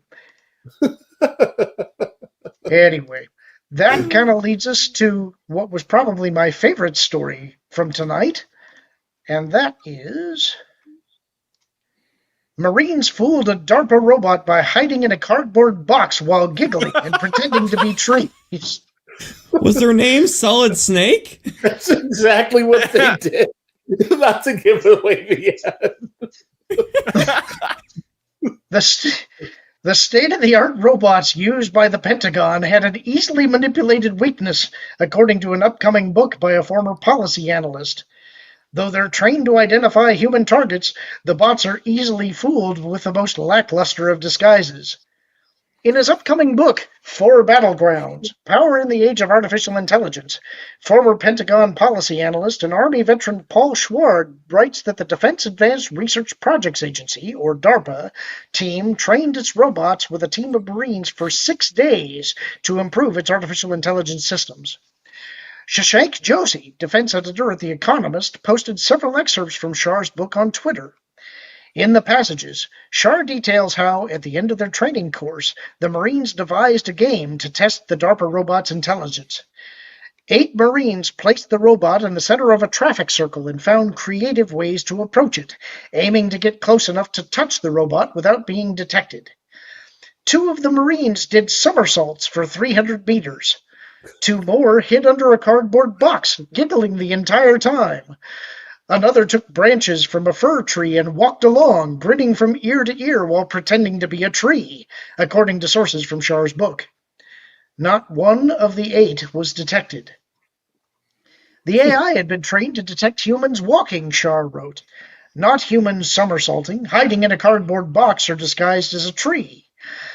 Anyway, that kind of leads us to what was probably my favorite story from tonight, and that is Marines fooled a DARPA robot by hiding in a cardboard box while giggling and pretending to be trees. Was their name Solid Snake? That's exactly what they did. Not to give it away the end. The state-of-the-art robots used by the Pentagon had an easily manipulated weakness, according to an upcoming book by a former policy analyst. Though they're trained to identify human targets, the bots are easily fooled with the most lackluster of disguises. In his upcoming book, For Battlegrounds, Power in the Age of Artificial Intelligence, former Pentagon policy analyst and Army veteran Paul Schward writes that the Defense Advanced Research Projects Agency, or DARPA, team trained its robots with a team of Marines for 6 days to improve its artificial intelligence systems. Shashank Joshi, defense editor at The Economist, posted several excerpts from Shar's book on Twitter. In the passages, Shar details how, at the end of their training course, the Marines devised a game to test the DARPA robot's intelligence. 8 Marines placed the robot in the center of a traffic circle and found creative ways to approach it, aiming to get close enough to touch the robot without being detected. 2 of the Marines did somersaults for 300 meters. 2 more hid under a cardboard box, giggling the entire time. Another took branches from a fir tree and walked along, grinning from ear to ear while pretending to be a tree, according to sources from Shar's book. Not one of the 8 was detected. The AI had been trained to detect humans walking, Shar wrote, not humans somersaulting, hiding in a cardboard box or disguised as a tree.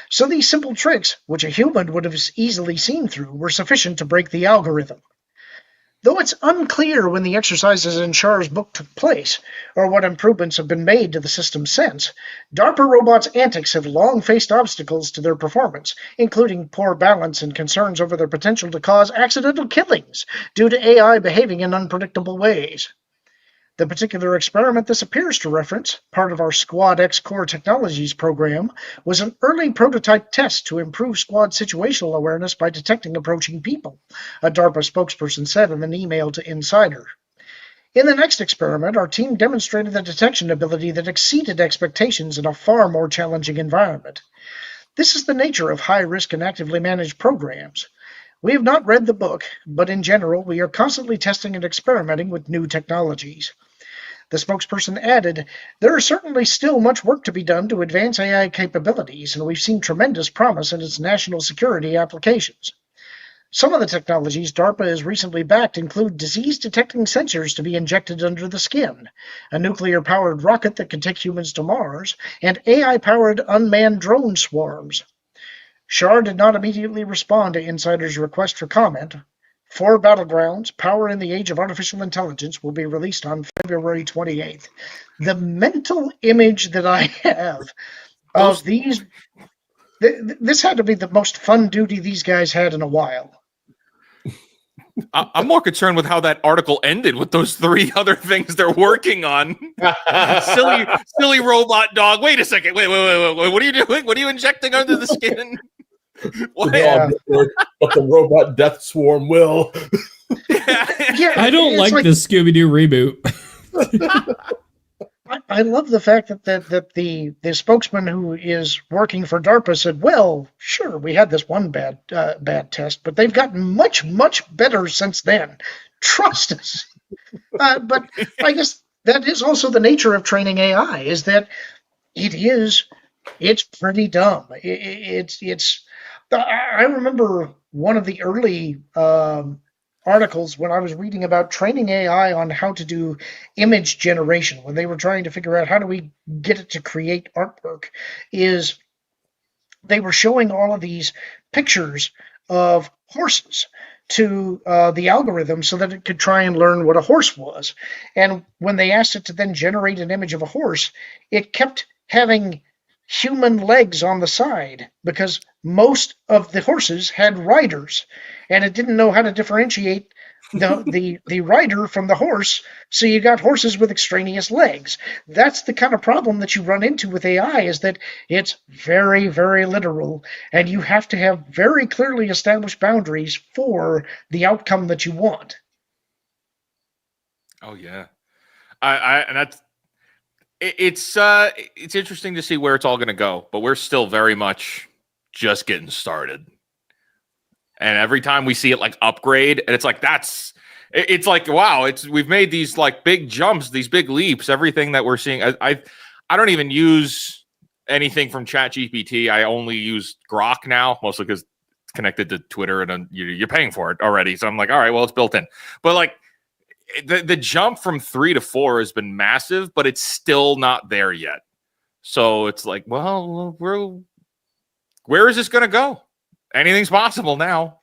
So these simple tricks, which a human would have easily seen through, were sufficient to break the algorithm. Though it's unclear when the exercises in Shar's book took place, or what improvements have been made to the system since, DARPA robots' antics have long faced obstacles to their performance, including poor balance and concerns over their potential to cause accidental killings due to AI behaving in unpredictable ways. The particular experiment this appears to reference, part of our Squad X Core Technologies program, was an early prototype test to improve Squad situational awareness by detecting approaching people, a DARPA spokesperson said in an email to Insider. In the next experiment, our team demonstrated a detection ability that exceeded expectations in a far more challenging environment. This is the nature of high-risk and actively managed programs. We have not read the book, but in general, we are constantly testing and experimenting with new technologies. The spokesperson added, there is certainly still much work to be done to advance AI capabilities, and we've seen tremendous promise in its national security applications. Some of the technologies DARPA has recently backed include disease-detecting sensors to be injected under the skin, a nuclear-powered rocket that can take humans to Mars, and AI-powered unmanned drone swarms. Shar did not immediately respond to Insider's request for comment. For Battlegrounds, Power in the Age of Artificial Intelligence will be released on February 28th. The mental image that I have of these... This had to be the most fun duty these guys had in a while. I'm more concerned with how that article ended with those 3 other things they're working on. silly robot dog. Wait a second. Wait. What are you doing? What are you injecting under the skin? Yeah. But the robot death swarm will. Yeah, I don't like the Scooby-Doo reboot. I love the fact that the spokesman who is working for DARPA said, well, sure, we had this one bad test, but they've gotten much, much better since then. Trust us. But I guess that is also the nature of training AI, is that it's pretty dumb. I remember one of the early articles when I was reading about training AI on how to do image generation, when they were trying to figure out how do we get it to create artwork, is they were showing all of these pictures of horses to the algorithm so that it could try and learn what a horse was. And when they asked it to then generate an image of a horse, it kept having human legs on the side because most of the horses had riders, and it didn't know how to differentiate the rider from the horse, so you got horses with extraneous legs. That's the kind of problem that you run into with AI, is that it's very, very literal, and you have to have very clearly established boundaries for the outcome that you want. Oh yeah, and that's it's interesting to see where it's all going to go, but we're still very much just getting started. And every time we see it like upgrade, and it's like it's like wow, we've made these like big jumps, these big leaps. Everything that we're seeing, I don't even use anything from ChatGPT. I only use Grok now, mostly because it's connected to Twitter, and you're paying for it already. So I'm like, all right, well, it's built in. But like the jump from 3 to 4 has been massive, but it's still not there yet. So it's like, well, where is this going to go? Anything's possible now.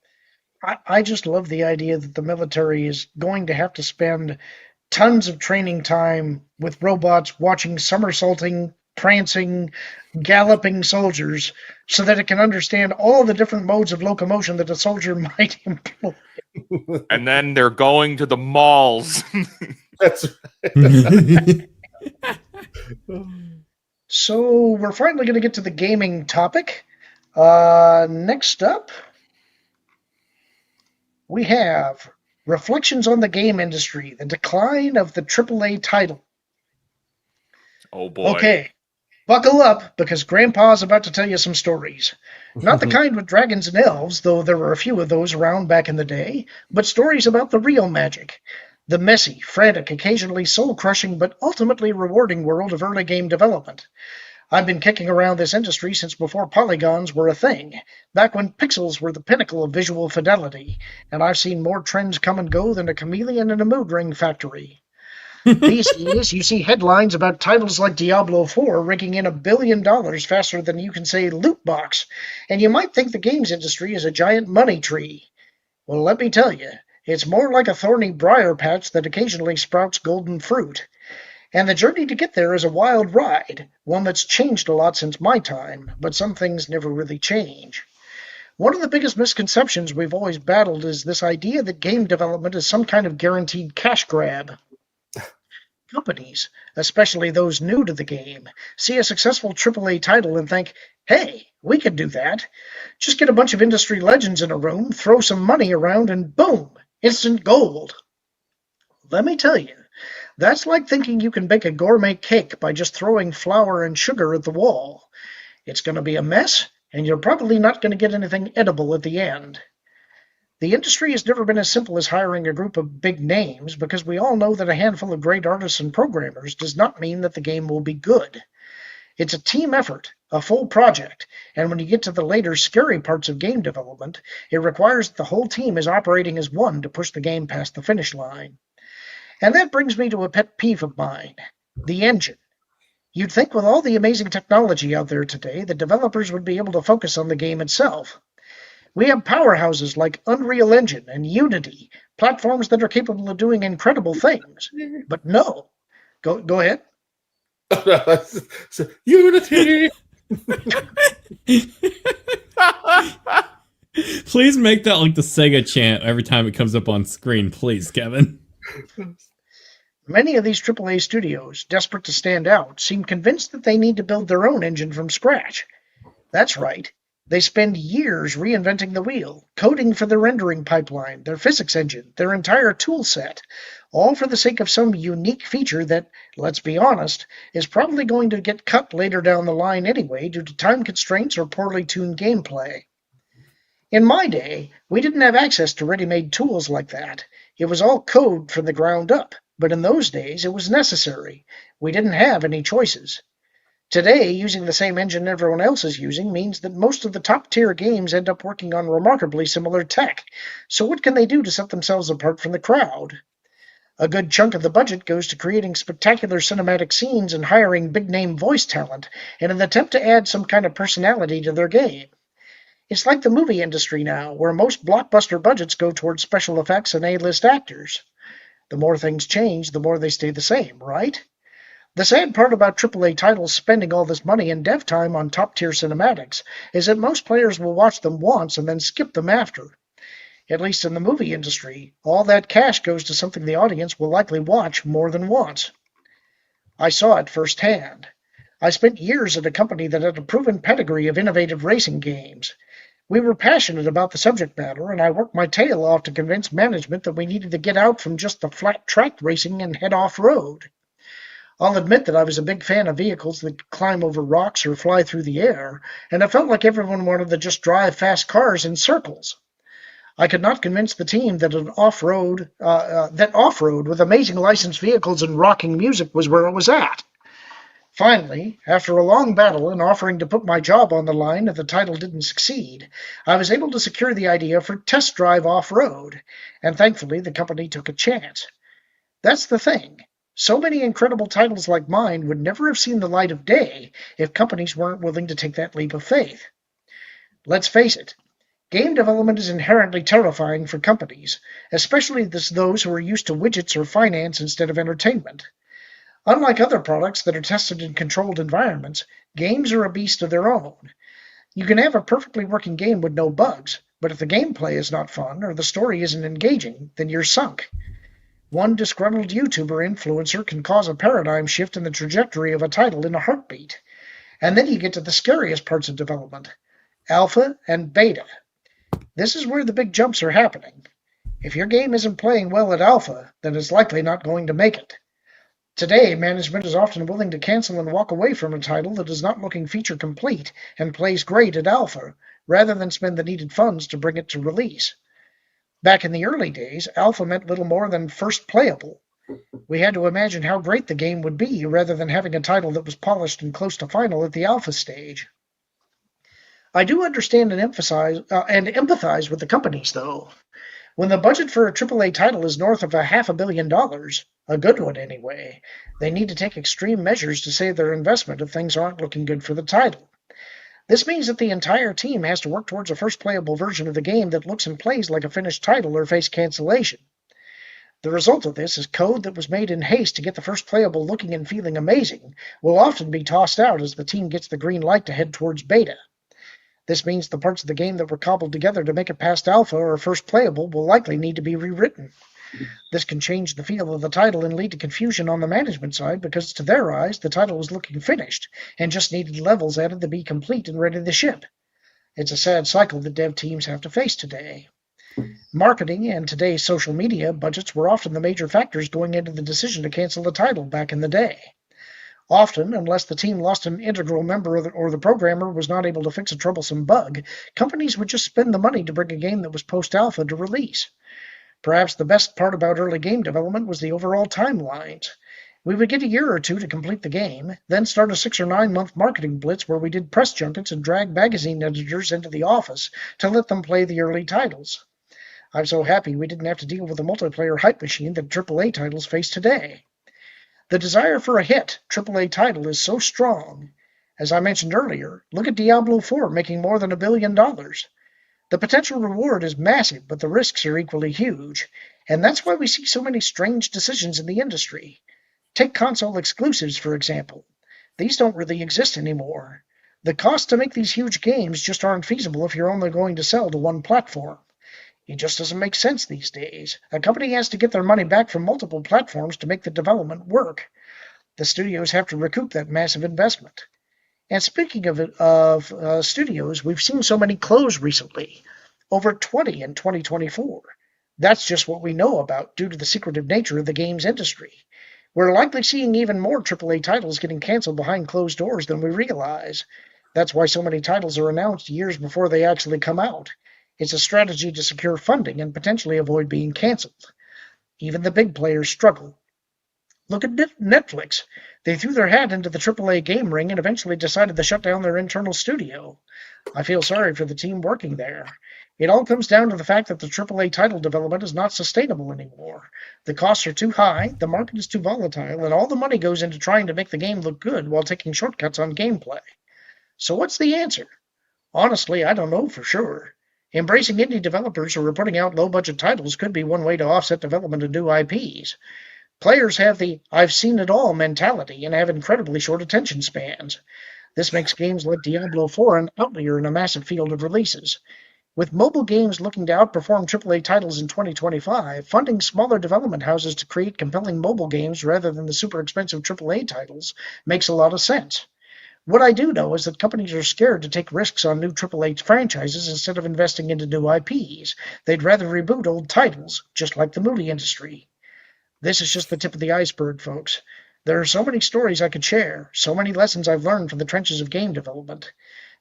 I just love the idea that the military is going to have to spend tons of training time with robots watching somersaulting, prancing, galloping soldiers so that it can understand all the different modes of locomotion that a soldier might employ. And then they're going to the malls. That's right. So we're finally going to get to the gaming topic. Next up, we have Reflections on the Game Industry, the Decline of the AAA Title. Oh boy. Okay, buckle up, because Grandpa's about to tell you some stories. Not the kind with dragons and elves, though there were a few of those around back in the day, but stories about the real magic. The messy, frantic, occasionally soul-crushing, but ultimately rewarding world of early game development. I've been kicking around this industry since before polygons were a thing, back when pixels were the pinnacle of visual fidelity, and I've seen more trends come and go than a chameleon in a mood ring factory. These days, you see headlines about titles like Diablo 4 raking in $1 billion faster than you can say loot box, and you might think the games industry is a giant money tree. Well, let me tell you, it's more like a thorny briar patch that occasionally sprouts golden fruit. And the journey to get there is a wild ride, one that's changed a lot since my time, but some things never really change. One of the biggest misconceptions we've always battled is this idea that game development is some kind of guaranteed cash grab. Companies, especially those new to the game, see a successful AAA title and think, hey, we could do that. Just get a bunch of industry legends in a room, throw some money around, and boom, instant gold. Let me tell you, that's like thinking you can bake a gourmet cake by just throwing flour and sugar at the wall. It's going to be a mess, and you're probably not going to get anything edible at the end. The industry has never been as simple as hiring a group of big names, because we all know that a handful of great artists and programmers does not mean that the game will be good. It's a team effort, a full project, and when you get to the later scary parts of game development, it requires that the whole team is operating as one to push the game past the finish line. And that brings me to a pet peeve of mine, the engine. You'd think with all the amazing technology out there today, the developers would be able to focus on the game itself. We have powerhouses like Unreal Engine and Unity, platforms that are capable of doing incredible things. But no. Go ahead. Unity. Please make that like the Sega chant every time it comes up on screen, please, Kevin. Many of these AAA studios, desperate to stand out, seem convinced that they need to build their own engine from scratch. That's right. They spend years reinventing the wheel, coding for their rendering pipeline, their physics engine, their entire tool set, all for the sake of some unique feature that, let's be honest, is probably going to get cut later down the line anyway due to time constraints or poorly tuned gameplay. In my day, we didn't have access to ready-made tools like that. It was all code from the ground up, but in those days it was necessary. We didn't have any choices. Today, using the same engine everyone else is using means that most of the top-tier games end up working on remarkably similar tech. So what can they do to set themselves apart from the crowd? A good chunk of the budget goes to creating spectacular cinematic scenes and hiring big-name voice talent in an attempt to add some kind of personality to their game. It's like the movie industry now, where most blockbuster budgets go towards special effects and A-list actors. The more things change, the more they stay the same, right? The sad part about AAA titles spending all this money and dev time on top-tier cinematics is that most players will watch them once and then skip them after. At least in the movie industry, all that cash goes to something the audience will likely watch more than once. I saw it firsthand. I spent years at a company that had a proven pedigree of innovative racing games. We were passionate about the subject matter, and I worked my tail off to convince management that we needed to get out from just the flat track racing and head off-road. I'll admit that I was a big fan of vehicles that could climb over rocks or fly through the air, and it felt like everyone wanted to just drive fast cars in circles. I could not convince the team that off-road with amazing licensed vehicles and rocking music was where it was at. Finally, after a long battle and offering to put my job on the line if the title didn't succeed, I was able to secure the idea for Test Drive Off-Road, and thankfully the company took a chance. That's the thing. So many incredible titles like mine would never have seen the light of day if companies weren't willing to take that leap of faith. Let's face it, game development is inherently terrifying for companies, especially those who are used to widgets or finance instead of entertainment. Unlike other products that are tested in controlled environments, games are a beast of their own. You can have a perfectly working game with no bugs, but if the gameplay is not fun or the story isn't engaging, then you're sunk. One disgruntled YouTuber influencer can cause a paradigm shift in the trajectory of a title in a heartbeat. And then you get to the scariest parts of development, alpha and beta. This is where the big jumps are happening. If your game isn't playing well at alpha, then it's likely not going to make it. Today, management is often willing to cancel and walk away from a title that is not looking feature complete and plays great at alpha, rather than spend the needed funds to bring it to release. Back in the early days, alpha meant little more than first playable. We had to imagine how great the game would be rather than having a title that was polished and close to final at the alpha stage. I do understand and empathize with the companies, though. When the budget for a AAA title is north of $500 million, a good one anyway, they need to take extreme measures to save their investment if things aren't looking good for the title. This means that the entire team has to work towards a first playable version of the game that looks and plays like a finished title or face cancellation. The result of this is code that was made in haste to get the first playable looking and feeling amazing will often be tossed out as the team gets the green light to head towards beta. This means the parts of the game that were cobbled together to make it past alpha or first playable will likely need to be rewritten. This can change the feel of the title and lead to confusion on the management side because to their eyes the title was looking finished and just needed levels added to be complete and ready to ship. It's a sad cycle that dev teams have to face today. Marketing and today's social media budgets were often the major factors going into the decision to cancel the title back in the day. Often, unless the team lost an integral member or the programmer was not able to fix a troublesome bug, companies would just spend the money to bring a game that was post-alpha to release. Perhaps the best part about early game development was the overall timelines. We would get a year or two to complete the game, then start a 6 or 9 month marketing blitz where we did press junkets and dragged magazine editors into the office to let them play the early titles. I'm so happy we didn't have to deal with the multiplayer hype machine that AAA titles face today. The desire for a hit AAA title is so strong. As I mentioned earlier, look at Diablo 4 making more than $1 billion. The potential reward is massive, but the risks are equally huge, and that's why we see so many strange decisions in the industry. Take console exclusives, for example. These don't really exist anymore. The costs to make these huge games just aren't feasible if you're only going to sell to one platform. It just doesn't make sense these days. A company has to get their money back from multiple platforms to make the development work. The studios have to recoup that massive investment. And speaking of studios, we've seen so many close recently, over 20 in 2024. That's just what we know about due to the secretive nature of the games industry. We're likely seeing even more AAA titles getting canceled behind closed doors than we realize. That's why so many titles are announced years before they actually come out. It's a strategy to secure funding and potentially avoid being canceled. Even the big players struggle. Look at Netflix. They threw their hat into the AAA game ring and eventually decided to shut down their internal studio. I feel sorry for the team working there. It all comes down to the fact that the AAA title development is not sustainable anymore. The costs are too high, the market is too volatile, and all the money goes into trying to make the game look good while taking shortcuts on gameplay. So what's the answer? Honestly, I don't know for sure. Embracing indie developers who are putting out low-budget titles could be one way to offset development of new IPs. Players have the "I've seen it all" mentality and have incredibly short attention spans. This makes games like Diablo 4 an outlier in a massive field of releases. With mobile games looking to outperform AAA titles in 2025, funding smaller development houses to create compelling mobile games rather than the super expensive AAA titles makes a lot of sense. What I do know is that companies are scared to take risks on new AAA franchises instead of investing into new IPs. They'd rather reboot old titles, just like the movie industry. This is just the tip of the iceberg, folks. There are so many stories I could share, so many lessons I've learned from the trenches of game development.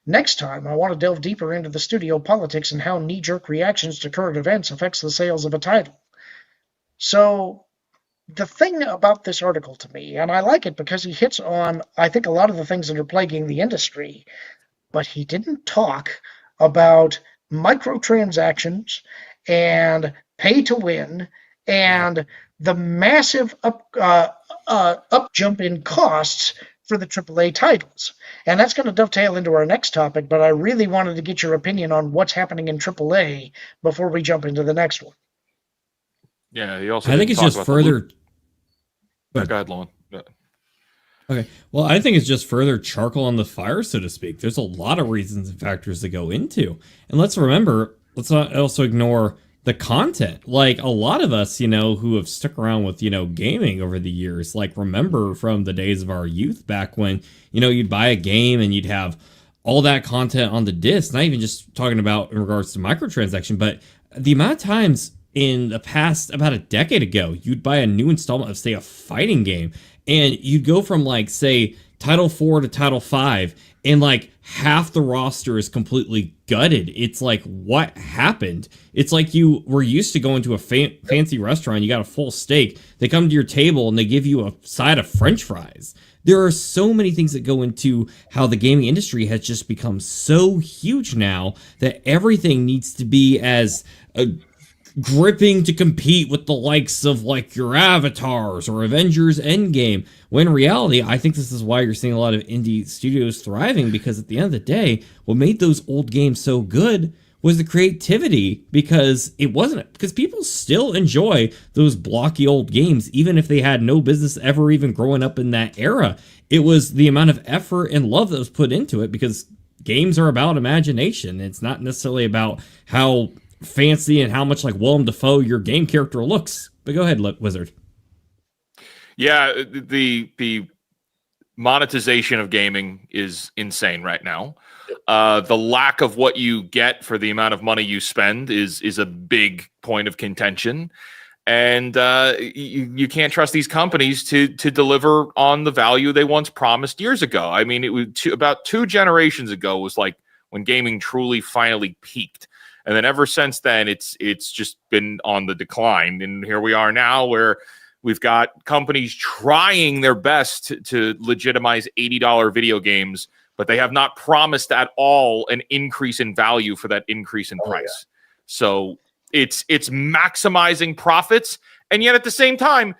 Next time, I want to delve deeper into the studio politics and how knee-jerk reactions to current events affects the sales of a title. So, the thing about this article to me, and I like it because he hits on, I think, a lot of the things that are plaguing the industry, but he didn't talk about microtransactions and pay to win and the massive up jump in costs for the AAA titles. And that's going to dovetail into our next topic, but I really wanted to get your opinion on what's happening in AAA before we jump into the next one. Yeah, he also. I think it's just further. Go ahead, Lorn. Okay. Well, I think it's just further charcoal on the fire, so to speak. There's a lot of reasons and factors to go into. And let's remember, let's not also ignore the content. Like a lot of us, who have stuck around with, gaming over the years, like remember from the days of our youth back when, you'd buy a game and you'd have all that content on the disc, not even just talking about in regards to microtransaction, but the amount of times in the past, about a decade ago, you'd buy a new installment of, say, a fighting game, and you'd go from, like, say, Title 4 to Title 5, and, like, half the roster is completely gutted. It's like, what happened? It's like you were used to going to a fancy restaurant, you got a full steak, they come to your table, and they give you a side of French fries. There are so many things that go into how the gaming industry has just become so huge now that everything needs to be as gripping to compete with the likes of like your Avatars or Avengers Endgame, when in reality, I think this is why you're seeing a lot of indie studios thriving, because at the end of the day, what made those old games so good was the creativity, because people still enjoy those blocky old games, even if they had no business ever even growing up in that era. It was the amount of effort and love that was put into it, because games are about imagination. It's not necessarily about how fancy and how much like Willem Dafoe your game character looks. But go ahead, Wizard. Yeah, the monetization of gaming is insane right now. The lack of what you get for the amount of money you spend is a big point of contention. And you can't trust these companies to deliver on the value they once promised years ago. I mean, it was about 2 generations ago was like when gaming truly finally peaked. And then ever since then, it's just been on the decline. And here we are now where we've got companies trying their best to legitimize $80 video games, but they have not promised at all an increase in value for that increase in price. Yeah. So it's maximizing profits. And yet at the same time,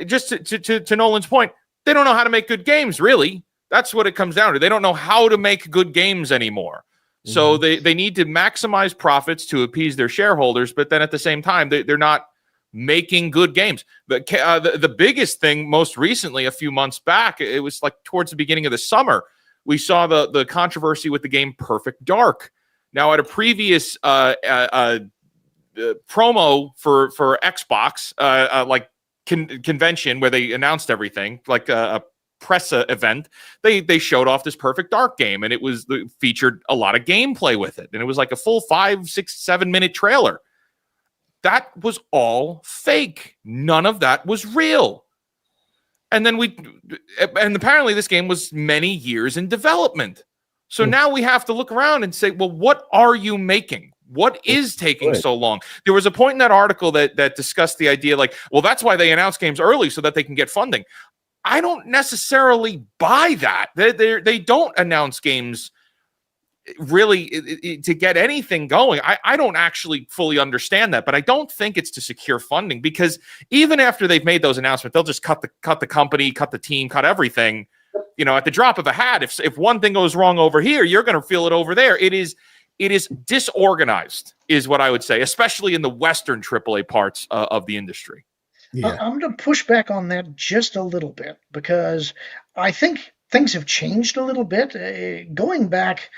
just to Nolan's point, they don't know how to make good games, really. That's what it comes down to. They don't know how to make good games anymore. So they need to maximize profits to appease their shareholders, but then at the same time, they're not making good games. The biggest thing most recently, a few months back, it was like towards the beginning of the summer, we saw the controversy with the game Perfect Dark. Now, at a previous promo for Xbox, convention where they announced everything, like a press event, they showed off this Perfect Dark game, and it featured a lot of gameplay with it, and it was like a full 5, 6, 7 minute trailer. That was all fake. None of that was real. And then apparently this game was many years in development. So now we have to look around and say, well, what are you making? What is taking so long? There was a point in that article that discussed the idea like, well, that's why they announce games early so that they can get funding. I don't necessarily buy that. They don't announce games really to get anything going. I don't actually fully understand that, but I don't think it's to secure funding, because even after they've made those announcements, they'll just cut the company, cut the team, cut everything, at the drop of a hat. If one thing goes wrong over here, you're going to feel it over there. It is disorganized, is what I would say, especially in the Western AAA parts of the industry. Yeah. I'm going to push back on that just a little bit, because I think things have changed a little bit. Going back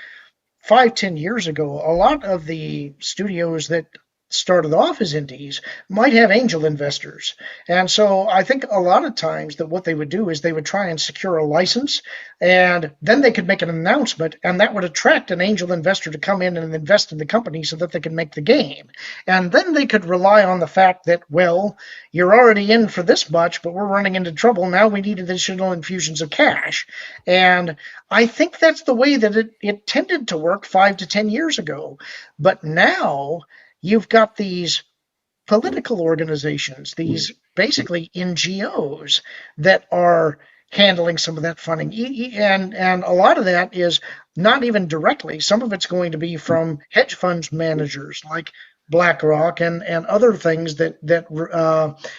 5-10 years ago, a lot of the studios that started off as indies might have angel investors. And so I think a lot of times that what they would do is they would try and secure a license, and then they could make an announcement, and that would attract an angel investor to come in and invest in the company so that they can make the game. And then they could rely on the fact that, well, you're already in for this much, but we're running into trouble. Now we need additional infusions of cash. And I think that's the way that it tended to work 5 to 10 years ago. But now you've got these political organizations, these basically NGOs that are handling some of that funding. And a lot of that is not even directly. Some of it's going to be from hedge funds managers like BlackRock and other things that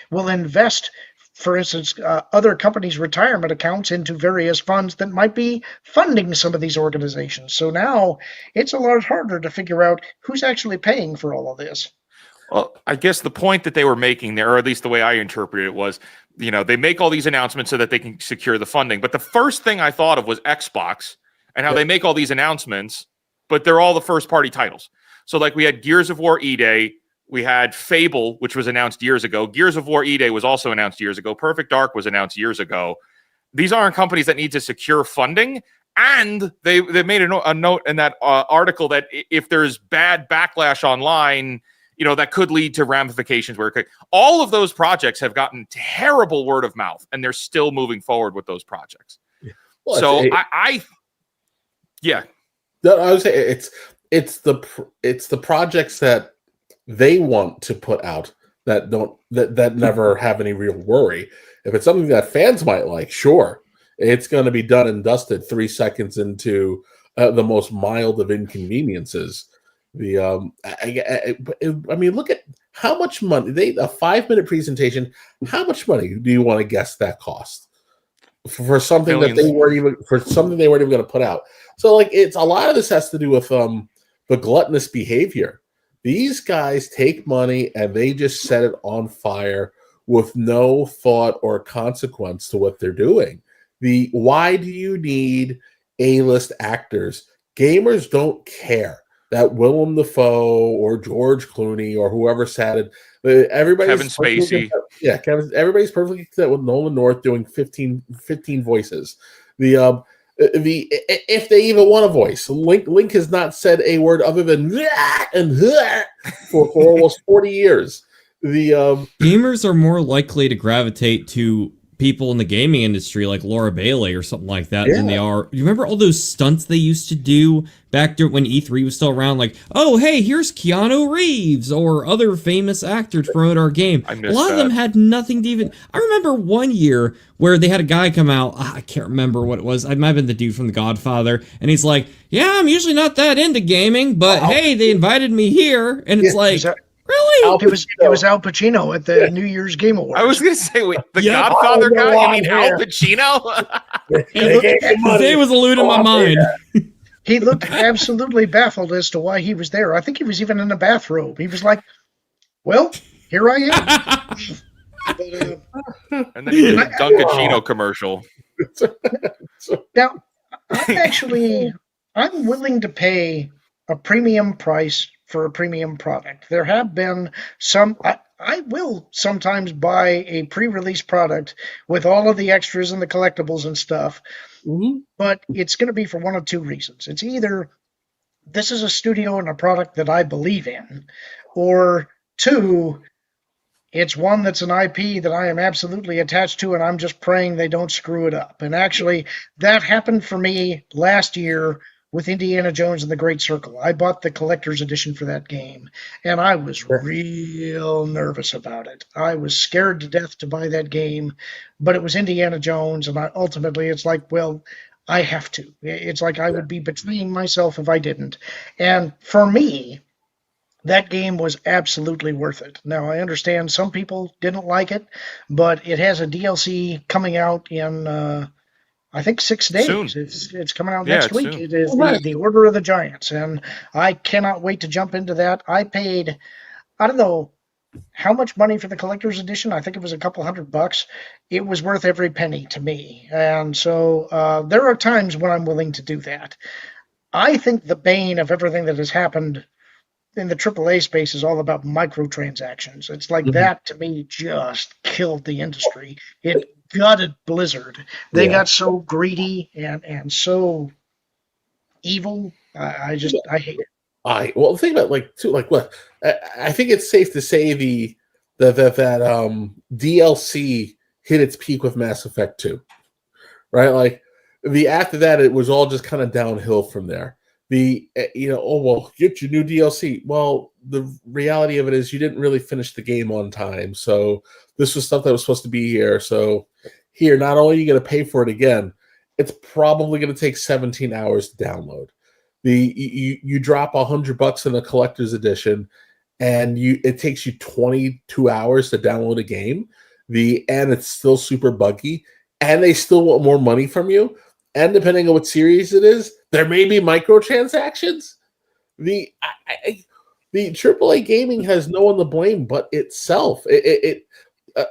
will invest, for instance, other companies' retirement accounts into various funds that might be funding some of these organizations. So now it's a lot harder to figure out who's actually paying for all of this. Well, I guess the point that they were making there, or at least the way I interpreted it, was, they make all these announcements so that they can secure the funding. But the first thing I thought of was Xbox and how they make all these announcements, but they're all the first-party titles. So, like, we had Gears of War E-Day. We had Fable, which was announced years ago. Gears of War E-Day was also announced years ago. Perfect Dark was announced years ago. These aren't companies that need to secure funding. And they made a note in that article that if there's bad backlash online, that could lead to ramifications where all of those projects have gotten terrible word of mouth, and they're still moving forward with those projects. Well, so yeah. No, I would say it's the projects that they want to put out that never have any real worry. If it's something that fans might like, sure, it's going to be done and dusted 3 seconds into the most mild of inconveniences. I mean, look at how much money a 5-minute presentation. How much money do you want to guess that cost for something Millions. that they weren't even going to put out? So, like, it's a lot of this has to do with the gluttonous behavior. These guys take money and they just set it on fire with no thought or consequence to what they're doing. Why do you need A-list actors? Gamers don't care that Willem Dafoe or George Clooney or whoever sat it. Everybody's Kevin Spacey. Everybody's perfectly content with Nolan North doing 15 voices. If they even want a voice, Link has not said a word other than and for almost 40 years. Gamers are more likely to gravitate to people in the gaming industry like Laura Bailey or something like that than they are. You remember all those stunts they used to do back when E3 was still around? Like, oh, hey, here's Keanu Reeves or other famous actors to promote our game. A lot of them had nothing to even... I remember one year where they had a guy come out, I can't remember what it was. I might have been the dude from The Godfather. And he's like, yeah, I'm usually not that into gaming, but hey, they invited me here. And it's like... Really? It was Al Pacino at the New Year's Game Awards. I was going to say, wait, the Godfather guy? You mean Al Pacino? His name was eluding my mind. He looked absolutely baffled as to why he was there. I think he was even in a bathrobe. He was like, well, here I am. And then he did a Dunkachino commercial. Now, I'm willing to pay a premium price for a premium product. There have been some... I will sometimes buy a pre-release product with all of the extras and the collectibles and stuff, but it's going to be for one of two reasons. It's either this is a studio and a product that I believe in, or two, it's one that's an IP that I am absolutely attached to and I'm just praying they don't screw it up. And actually, that happened for me last year with Indiana Jones and the Great Circle. I bought the collector's edition for that game, and I was real nervous about it. I was scared to death to buy that game, but it was Indiana Jones, and ultimately it's like, well, I have to. It's like I would be betraying myself if I didn't. And for me, that game was absolutely worth it. Now, I understand some people didn't like it, but it has a DLC coming out in, I think, 6 days. Soon. It's coming out Yeah, next it's week. soon. It is Right. the Order of the Giants, and I cannot wait to jump into that. I paid, I don't know how much money for the collector's edition. I think it was a couple $100. It was worth every penny to me. And so there are times when I'm willing to do that. I think the bane of everything that has happened in the AAA space is all about microtransactions. It's like that to me just killed the industry. It gutted Blizzard. They Yeah. got so greedy and so evil. I hate it. Well, think about what I think it's safe to say that DLC hit its peak with Mass Effect 2, right? Like after that, it was all just kind of downhill from there. Oh well, get your new DLC. Well, the reality of it is you didn't really finish the game on time, so this was stuff that was supposed to be here. So here, not only are you going to pay for it again, it's probably going to take 17 hours to download. You drop $100 in a collector's edition, and it takes you 22 hours to download a game. And it's still super buggy, and they still want more money from you. And depending on what series it is, there may be microtransactions. The AAA gaming has no one to blame but itself.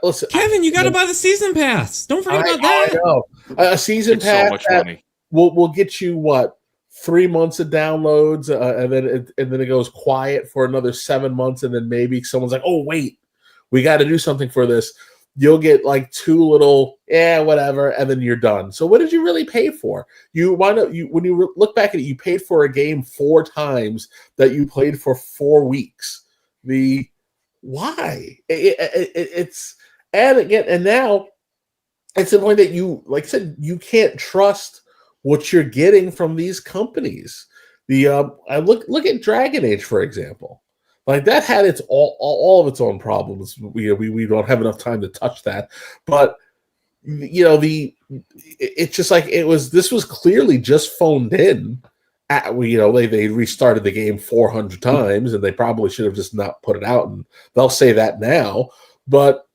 Listen, Kevin, you got to buy the season pass. Don't forget about that. I know. A season It's pass so much money. will get you what 3 months of downloads, and then it goes quiet for another 7 months, and then maybe someone's like, "Oh wait, we got to do something for this." You'll get like 2 little, whatever, and then you're done. So what did you really pay for? When you look back at it, you paid for a game 4 times that you played for 4 weeks. Why? And now it's the point that you, like I said, you can't trust what you're getting from these companies. I look at Dragon Age, for example. Like that had its all of its own problems. We don't have enough time to touch that, but it's just like this was clearly just phoned in. They restarted the game 400 times, and they probably should have just not put it out. And they'll say that now, but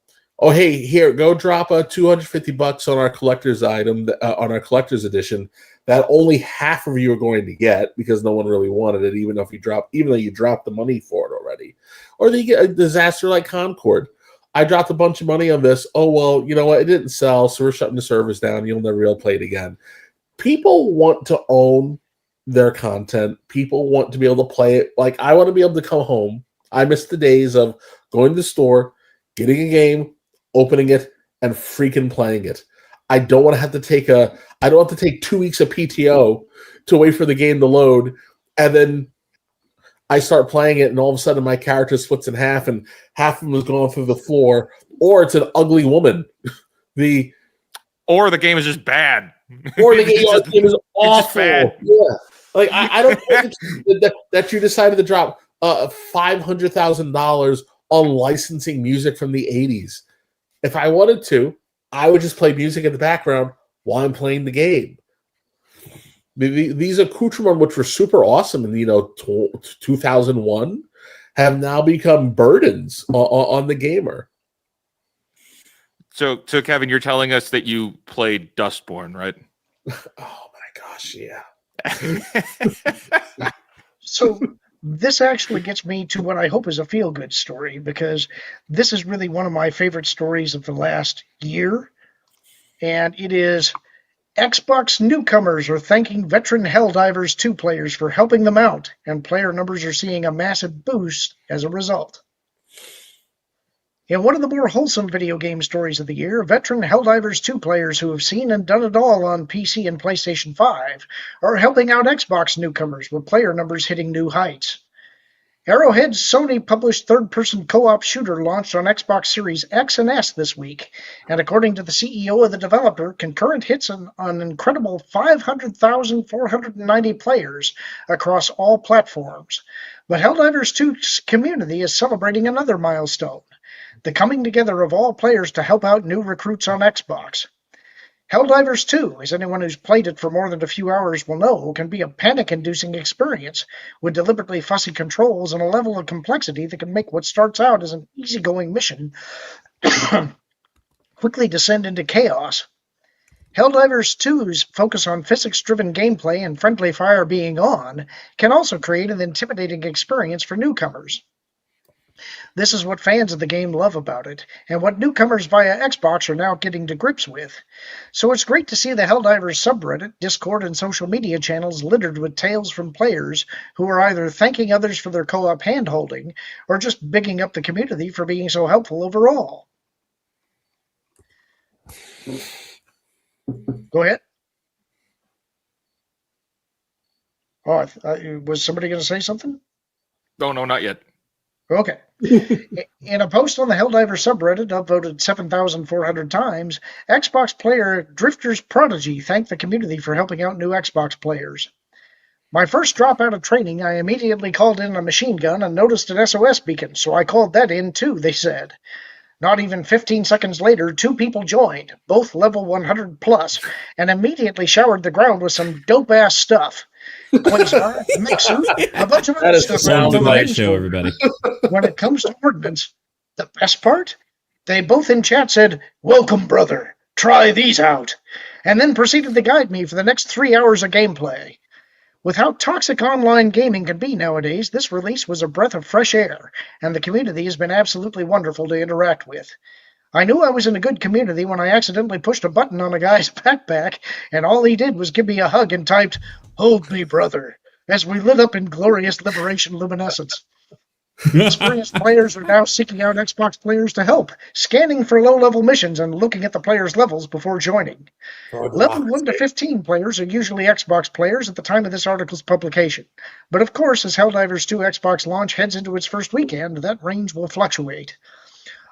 hey, here, go drop a $250 on our collector's item on our collector's edition that only half of you are going to get because no one really wanted it, even though you dropped the money for it already. Or they get a disaster like Concord. I dropped a bunch of money on this. Oh well, you know what? It didn't sell, so we're shutting the servers down. You'll never be able to play it again. People want to own their content. People want to be able to play it. Like I want to be able to come home. I miss the days of going to the store, getting a game, opening it, and freaking playing it. I don't want to have to take 2 weeks of PTO to wait for the game to load, and then I start playing it, and all of a sudden my character splits in half, and half of them is going through the floor, or it's an ugly woman. Or the game is just bad. Or the game is awful. bad. Yeah, like I don't think that you decided to drop $500,000 on licensing music from the 80s. If I wanted to, I would just play music in the background while I'm playing the game. These accoutrements, which were super awesome in 2001, have now become burdens on the gamer. So Kevin, you're telling us that you played Dustborn, right? Oh my gosh, yeah. So this actually gets me to what I hope is a feel-good story, because this is really one of my favorite stories of the last year, and it is Xbox newcomers are thanking veteran Helldivers 2 players for helping them out, and player numbers are seeing a massive boost as a result. In one of the more wholesome video game stories of the year, veteran Helldivers 2 players who have seen and done it all on PC and PlayStation 5 are helping out Xbox newcomers with player numbers hitting new heights. Arrowhead's Sony-published third-person co-op shooter launched on Xbox Series X and S this week, and according to the CEO of the developer, concurrent hits on an incredible 500,490 players across all platforms. But Helldivers 2's community is celebrating another milestone, the coming together of all players to help out new recruits on Xbox. Helldivers 2, as anyone who's played it for more than a few hours will know, can be a panic-inducing experience with deliberately fussy controls and a level of complexity that can make what starts out as an easygoing mission quickly descend into chaos. Helldivers 2's focus on physics-driven gameplay and friendly fire being on can also create an intimidating experience for newcomers. This is what fans of the game love about it, and what newcomers via Xbox are now getting to grips with. So it's great to see the Helldivers subreddit, Discord, and social media channels littered with tales from players who are either thanking others for their co-op hand-holding, or just bigging up the community for being so helpful overall. Go ahead. Oh, was somebody going to say something? Oh, no, not yet. Okay. In a post on the Helldivers subreddit, upvoted 7,400 times, Xbox player Drifter's Prodigy thanked the community for helping out new Xbox players. My first drop out of training, I immediately called in a machine gun and noticed an SOS beacon, so I called that in too, they said. Not even 15 seconds later, 2 people joined, both level 100 plus, and immediately showered the ground with some dope-ass stuff. Quasar, Mixer, a bunch of other stuff. Welcome to my show, everybody. When it comes to ordnance, the best part? They both in chat said, "Welcome, brother. Try these out," and then proceeded to guide me for the next 3 hours of gameplay. With how toxic online gaming can be nowadays, this release was a breath of fresh air, and the community has been absolutely wonderful to interact with. I knew I was in a good community when I accidentally pushed a button on a guy's backpack, and all he did was give me a hug and typed, "Hold me, brother," as we lit up in glorious liberation luminescence. Experienced players are now seeking out Xbox players to help, scanning for low-level missions and looking at the players' levels before joining. Level 1 to 15 players are usually Xbox players at the time of this article's publication. But of course, as Helldivers 2 Xbox launch heads into its first weekend, that range will fluctuate.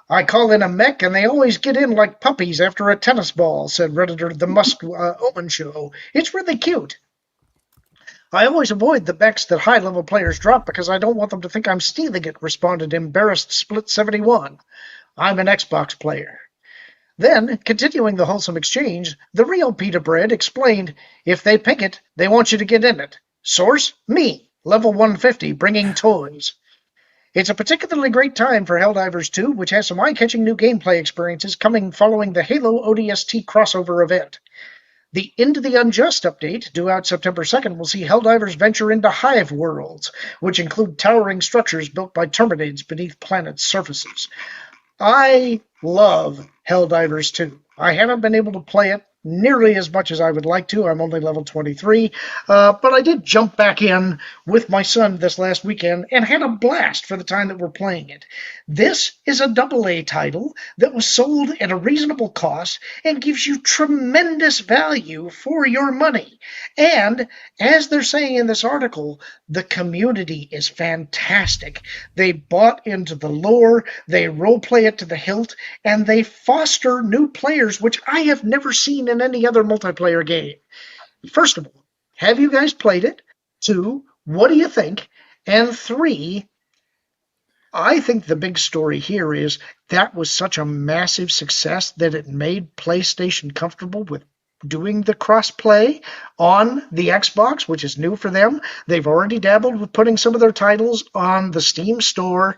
I call in a mech, and they always get in like puppies after a tennis ball, said Redditor The Musk Omen Show. It's really cute. I always avoid the mechs that high-level players drop because I don't want them to think I'm stealing it, responded embarrassed Split 71. I'm an Xbox player. Then, continuing the wholesome exchange, the real Pita Bread explained, if they pick it, they want you to get in it. Source? Me, level 150, bringing toys. It's a particularly great time for Helldivers 2, which has some eye-catching new gameplay experiences coming following the Halo ODST crossover event. The Into the Unjust update, due out September 2nd, will see Helldivers venture into hive worlds, which include towering structures built by Terminids beneath planets' surfaces. I love Helldivers 2. I haven't been able to play it nearly as much as I would like to. I'm only level 23, but I did jump back in with my son this last weekend and had a blast for the time that we're playing it. This is a AA title that was sold at a reasonable cost and gives you tremendous value for your money. And as they're saying in this article, the community is fantastic. They bought into the lore, they roleplay it to the hilt, and they foster new players, which I have never seen in any other multiplayer game. First of all, have you guys played it? 2, what do you think? And 3, I think the big story here is that was such a massive success that it made PlayStation comfortable with doing the cross-play on the Xbox, which is new for them. They've already dabbled with putting some of their titles on the Steam store.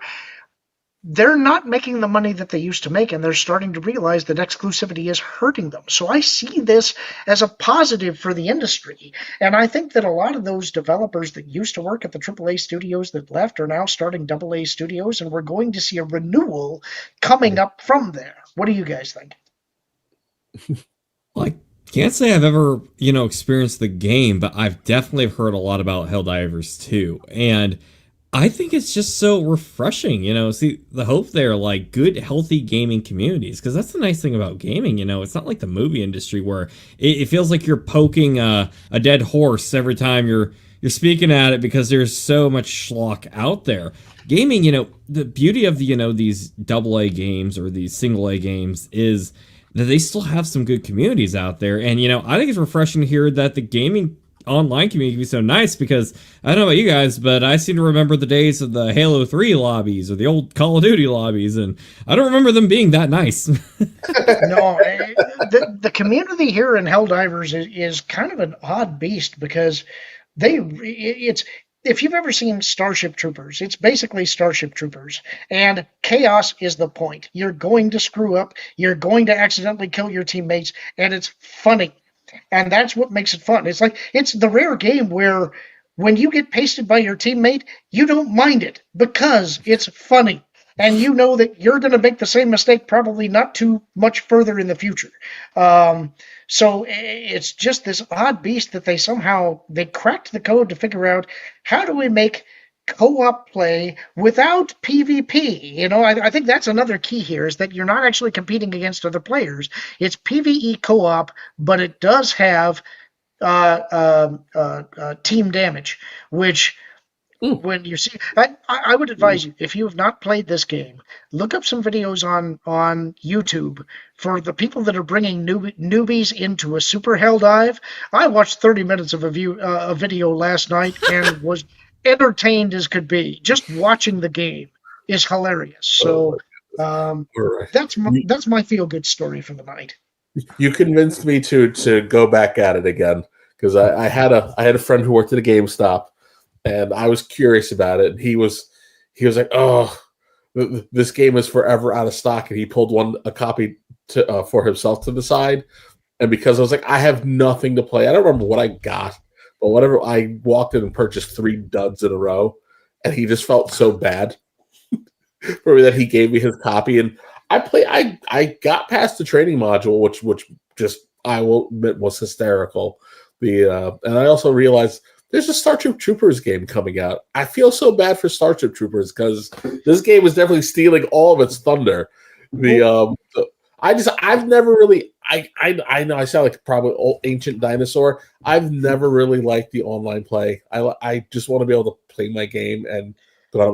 They're not making the money that they used to make, and they're starting to realize that exclusivity is hurting them. So I see this as a positive for the industry, and I think that a lot of those developers that used to work at the AAA studios that left are now starting AA studios, and we're going to see a renewal coming up from there. What do you guys think? Well, I can't say I've ever, experienced the game, but I've definitely heard a lot about Helldivers 2, and I think it's just so refreshing, see the hope there, like good, healthy gaming communities, because that's the nice thing about gaming, it's not like the movie industry where it feels like you're poking a dead horse every time you're, you're speaking at it because there's so much schlock out there. Gaming, the beauty of these AA games or these single A games is that they still have some good communities out there. And I think it's refreshing to hear that the gaming online community can be so nice, because I don't know about you guys, but I seem to remember the days of the Halo 3 lobbies or the old Call of Duty lobbies, and I don't remember them being that nice. No, the community here in Helldivers is kind of an odd beast, because it's if you've ever seen Starship Troopers, it's basically Starship Troopers, and chaos is the point. You're going to screw up, you're going to accidentally kill your teammates, and it's funny. And that's what makes it fun. It's like, it's the rare game where when you get pasted by your teammate, you don't mind it because it's funny. And you know that you're going to make the same mistake probably not too much further in the future. So it's just this odd beast that they cracked the code to figure out, how do we make co-op play without PvP? I think that's another key here, is that you're not actually competing against other players. It's PvE co-op, but it does have team damage, which when you see, I would advise you, if you have not played this game, look up some videos on YouTube for the people that are bringing newbies into a super hell dive. I watched 30 minutes of a video last night and was entertained as could be. Just watching the game is hilarious. So that's my feel good story for the night. You convinced me to go back at it again, because I had a friend who worked at a GameStop, and I was curious about it. And he was like, "Oh, this game is forever out of stock," and he pulled a copy for himself to the side. And because I was like, I have nothing to play, I don't remember what I got. But whatever, I walked in and purchased 3 duds in a row, and he just felt so bad for me that he gave me his copy. And I got past the training module, which just, I will admit, was hysterical. And I also realized there's a Starship Troopers game coming out. I feel so bad for Starship Troopers, because this game is definitely stealing all of its thunder. I've never really, I know I sound like probably old ancient dinosaur. I've never really liked the online play. I just want to be able to play my game, but I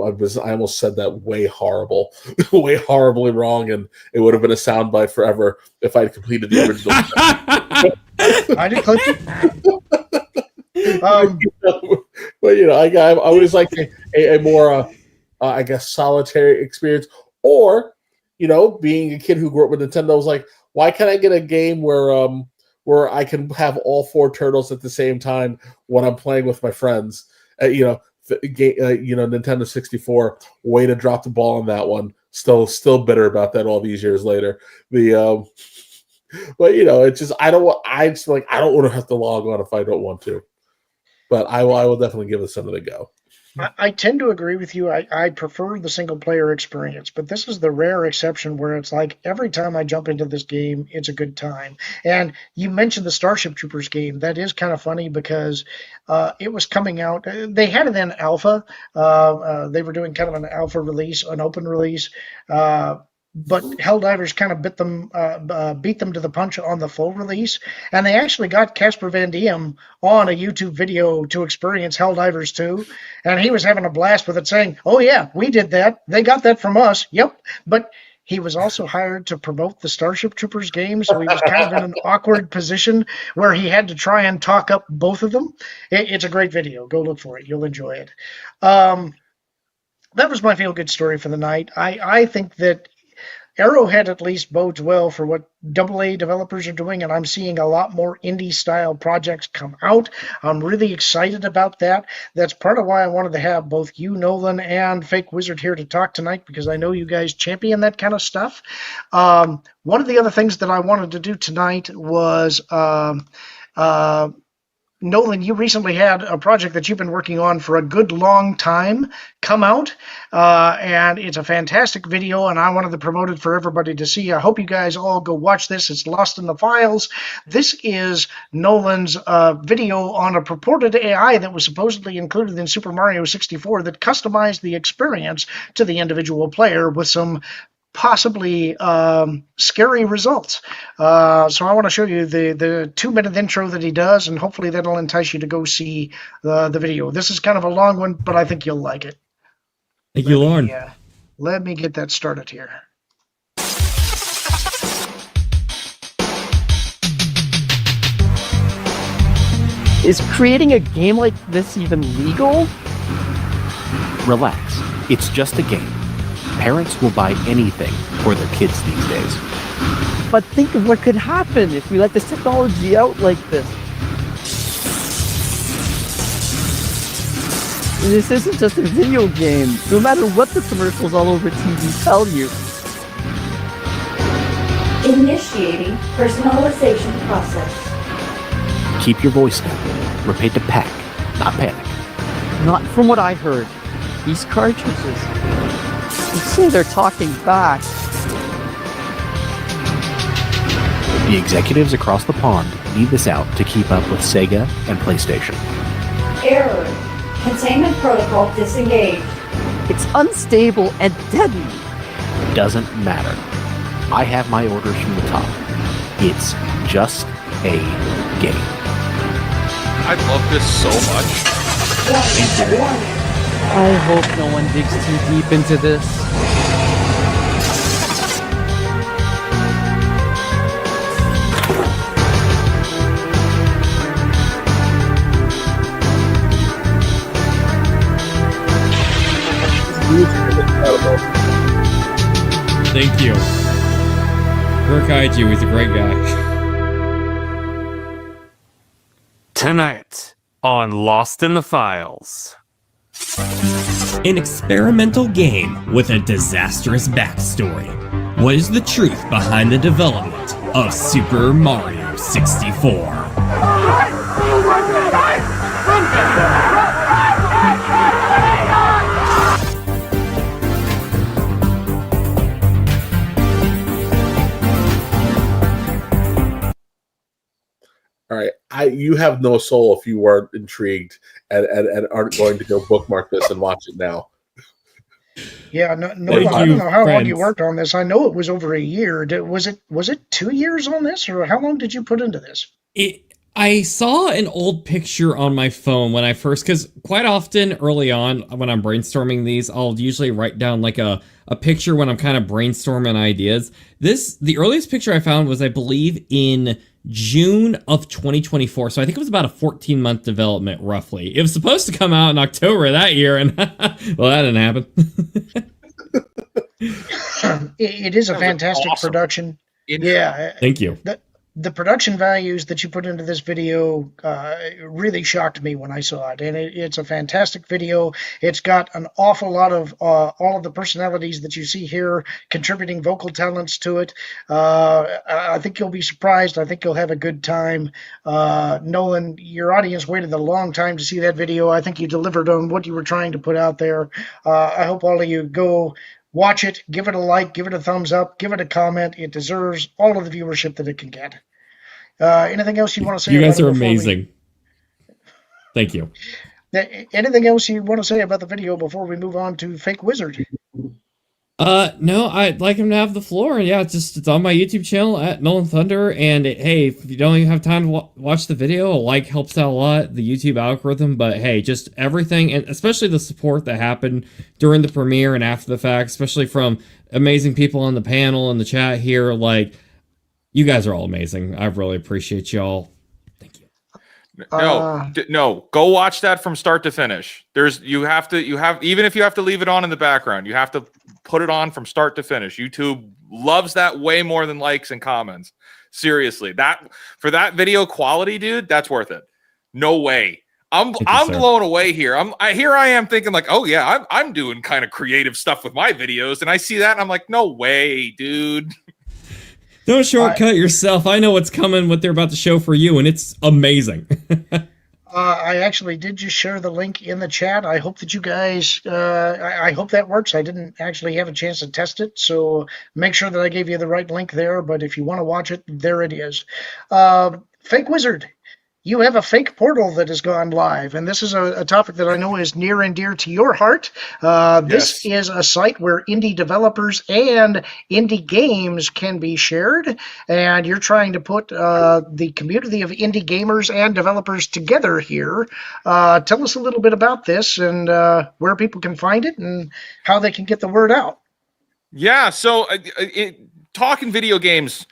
almost said that way horribly wrong, and it would have been a soundbite forever if I'd completed the original. I did clip it. But I always like a more, I guess, solitary experience, or being a kid who grew up with Nintendo, was like, why can't I get a game where I can have all 4 turtles at the same time when I'm playing with my friends? Nintendo 64, way to drop the ball on that one. Still bitter about that all these years later. But it's just, I don't want to have to log on if I don't want to. But I will definitely give it something to go. I tend to agree with you. I prefer the single-player experience, but this is the rare exception where it's like every time I jump into this game, it's a good time. And you mentioned the Starship Troopers game. That is kind of funny, because it was coming out. They had it in alpha. They were doing kind of an alpha release, an open release. But Helldivers kind of beat them to the punch on the full release, and they actually got Casper Van Diem on a YouTube video to experience Helldivers 2, and he was having a blast with it, saying, "Oh yeah, we did that. They got that from us." Yep. But he was also hired to promote the Starship Troopers game, so he was kind of in an awkward position where he had to try and talk up both of them. It's a great video. Go look for it. You'll enjoy it. That was my feel-good story for the night. I think that Arrowhead at least bodes well for what AA developers are doing, and I'm seeing a lot more indie-style projects come out. I'm really excited about that. That's part of why I wanted to have both you, Nolan, and Fake Wizard here to talk tonight, because I know you guys champion that kind of stuff. One of the other things that I wanted to do tonight was Nolan, you recently had a project that you've been working on for a good long time come out, and it's a fantastic video, and I wanted to promote it for everybody to see. I hope you guys all go watch this. It's lost in the files. This is Nolan's video on a purported AI that was supposedly included in Super Mario 64 that customized the experience to the individual player with some possibly scary results. So I want to show you the 2-minute intro that he does, and hopefully that'll entice you to go see the video. This is kind of a long one, but I think you'll like it. Thank you, Lorn. Let me get that started here. Is creating a game like this even legal? Relax. It's just a game. Parents will buy anything for their kids these days. But think of what could happen if we let this technology out like this. This isn't just a video game, no matter what the commercials all over TV tell you. Initiating personalization process. Keep your voice down. Repeat to pack, not panic. Not from what I heard. These cartridges, you say they're talking back. The executives across the pond need this out to keep up with Sega and PlayStation. Error. Containment protocol disengaged. It's unstable and deadly. Doesn't matter. I have my orders from the top. It's just a game. I love this so much. Warning. I hope no one digs too deep into this. Thank you. Kaiju is a great guy. Tonight on Lost in the Files. An experimental game with a disastrous backstory. What is the truth behind the development of Super Mario 64? All right, you have no soul if you weren't intrigued and aren't going to go bookmark this and watch it now. Yeah, no, Thank I you, don't know how long friends. you worked on this. I know it was over a year. Was it 2 years on this, or how long did you put into this? I saw an old picture on my phone when I first, because quite often early on when I'm brainstorming these, I'll usually write down like a picture when I'm kind of brainstorming ideas. The earliest picture I found was, I believe, in June of 2024. So I think it was about a 14-month development, roughly. It was supposed to come out in October of that year, and well, that didn't happen. It is a fantastic awesome production. intro. Yeah. Thank you. The production values that you put into this video really shocked me when I saw it, and it's a fantastic video. It's got an awful lot of all of the personalities that you see here contributing vocal talents to it. I think you'll be surprised. I think you'll have a good time. Nolan, your audience waited a long time to see that video. I think you delivered on what you were trying to put out there. I hope all of you go watch it, give it a like, give it a thumbs up, give it a comment. It deserves all of the viewership that it can get. Anything else you want to say? You guys about are it before amazing. Thank you. Anything else you want to say about the video before we move on to Fake Wizard? No, I'd like him to have the floor. Yeah, it's on my YouTube channel at Nolan Thunder. And hey, if you don't even have time to watch the video, a like helps out a lot, the YouTube algorithm. But hey, just everything, and especially the support that happened during the premiere and after the fact, especially from amazing people on the panel and the chat here. Like, you guys are all amazing. I really appreciate y'all. Thank you. No, go watch that from start to finish. Even if you have to leave it on in the background, you have to put it on from start to finish. YouTube loves that way more than likes and comments. Seriously, for that video quality, dude, that's worth it. No way. I'm blown away here. I am thinking like, oh yeah, I'm doing kind of creative stuff with my videos, and I see that and I'm like, no way, dude. Don't shortcut yourself. I know what's coming, what they're about to show for you, and it's amazing. I actually did just share the link in the chat. I hope that you guys, I hope that works. I didn't actually have a chance to test it, so make sure that I gave you the right link there. But if you want to watch it, there it is. Fake Wizard, you have a fake portal that has gone live, and this is a topic that I know is near and dear to your heart. This is a site where indie developers and indie games can be shared, and you're trying to put the community of indie gamers and developers together here. Tell us a little bit about this and where people can find it and how they can get the word out. Yeah, so talking video games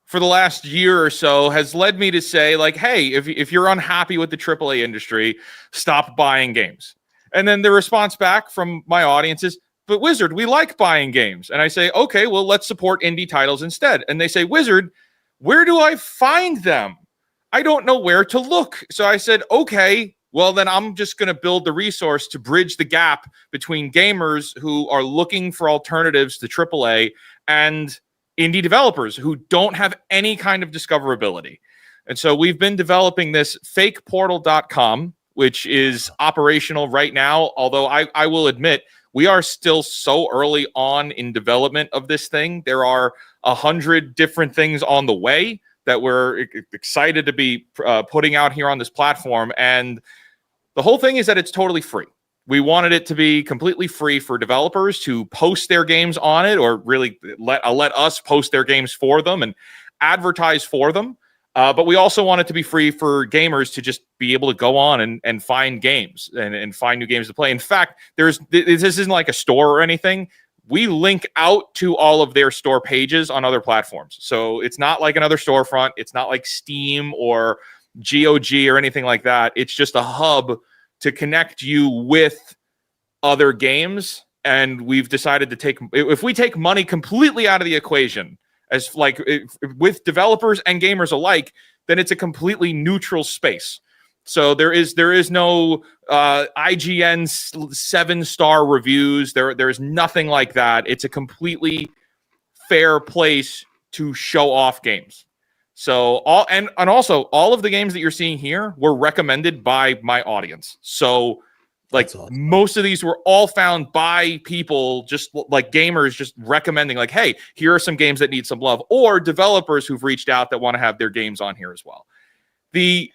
for the last year or so has led me to say, like, hey, if you're unhappy with the AAA industry, stop buying games. And then the response back from my audience is, but Wizard, we like buying games. And I say, okay, well, let's support indie titles instead. And they say, Wizard, where do I find them? I don't know where to look. So I said, okay, well, then I'm just going to build the resource to bridge the gap between gamers who are looking for alternatives to AAA and indie developers who don't have any kind of discoverability. And so we've been developing this fakeportal.com, which is operational right now. Although I will admit, we are still so early on in development of this thing. There are 100 different things on the way that we're excited to be putting out here on this platform. And the whole thing is that it's totally free. We wanted it to be completely free for developers to post their games on it, or really let us post their games for them and advertise for them. But we also want it to be free for gamers to just be able to go on and find games and find new games to play. In fact, this isn't like a store or anything. We link out to all of their store pages on other platforms. So it's not like another storefront. It's not like Steam or GOG or anything like that. It's just a hub to connect you with other games. And we've decided to if we take money completely out of the equation, as like with developers and gamers alike, then it's a completely neutral space. So there is no IGN 7-star reviews. There is nothing like that. It's a completely fair place to show off games. So also all of the games that you're seeing here were recommended by my audience. So like awesome. Most of these were all found by people, just like gamers, just recommending like, hey, here are some games that need some love, or developers who've reached out that want to have their games on here as well. The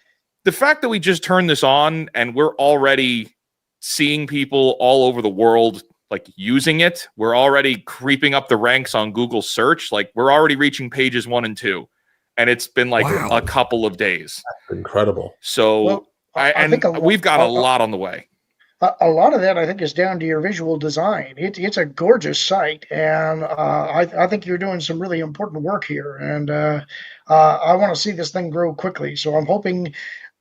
fact that we just turned this on and we're already seeing people all over the world like using it, we're already creeping up the ranks on Google search. Like we're already reaching pages 1 and 2. And it's been like a couple of days. That's incredible. So, I think we've got a lot on the way. A lot of that, I think, is down to your visual design. It's a gorgeous site, and I think you're doing some really important work here. And I want to see this thing grow quickly. So I'm hoping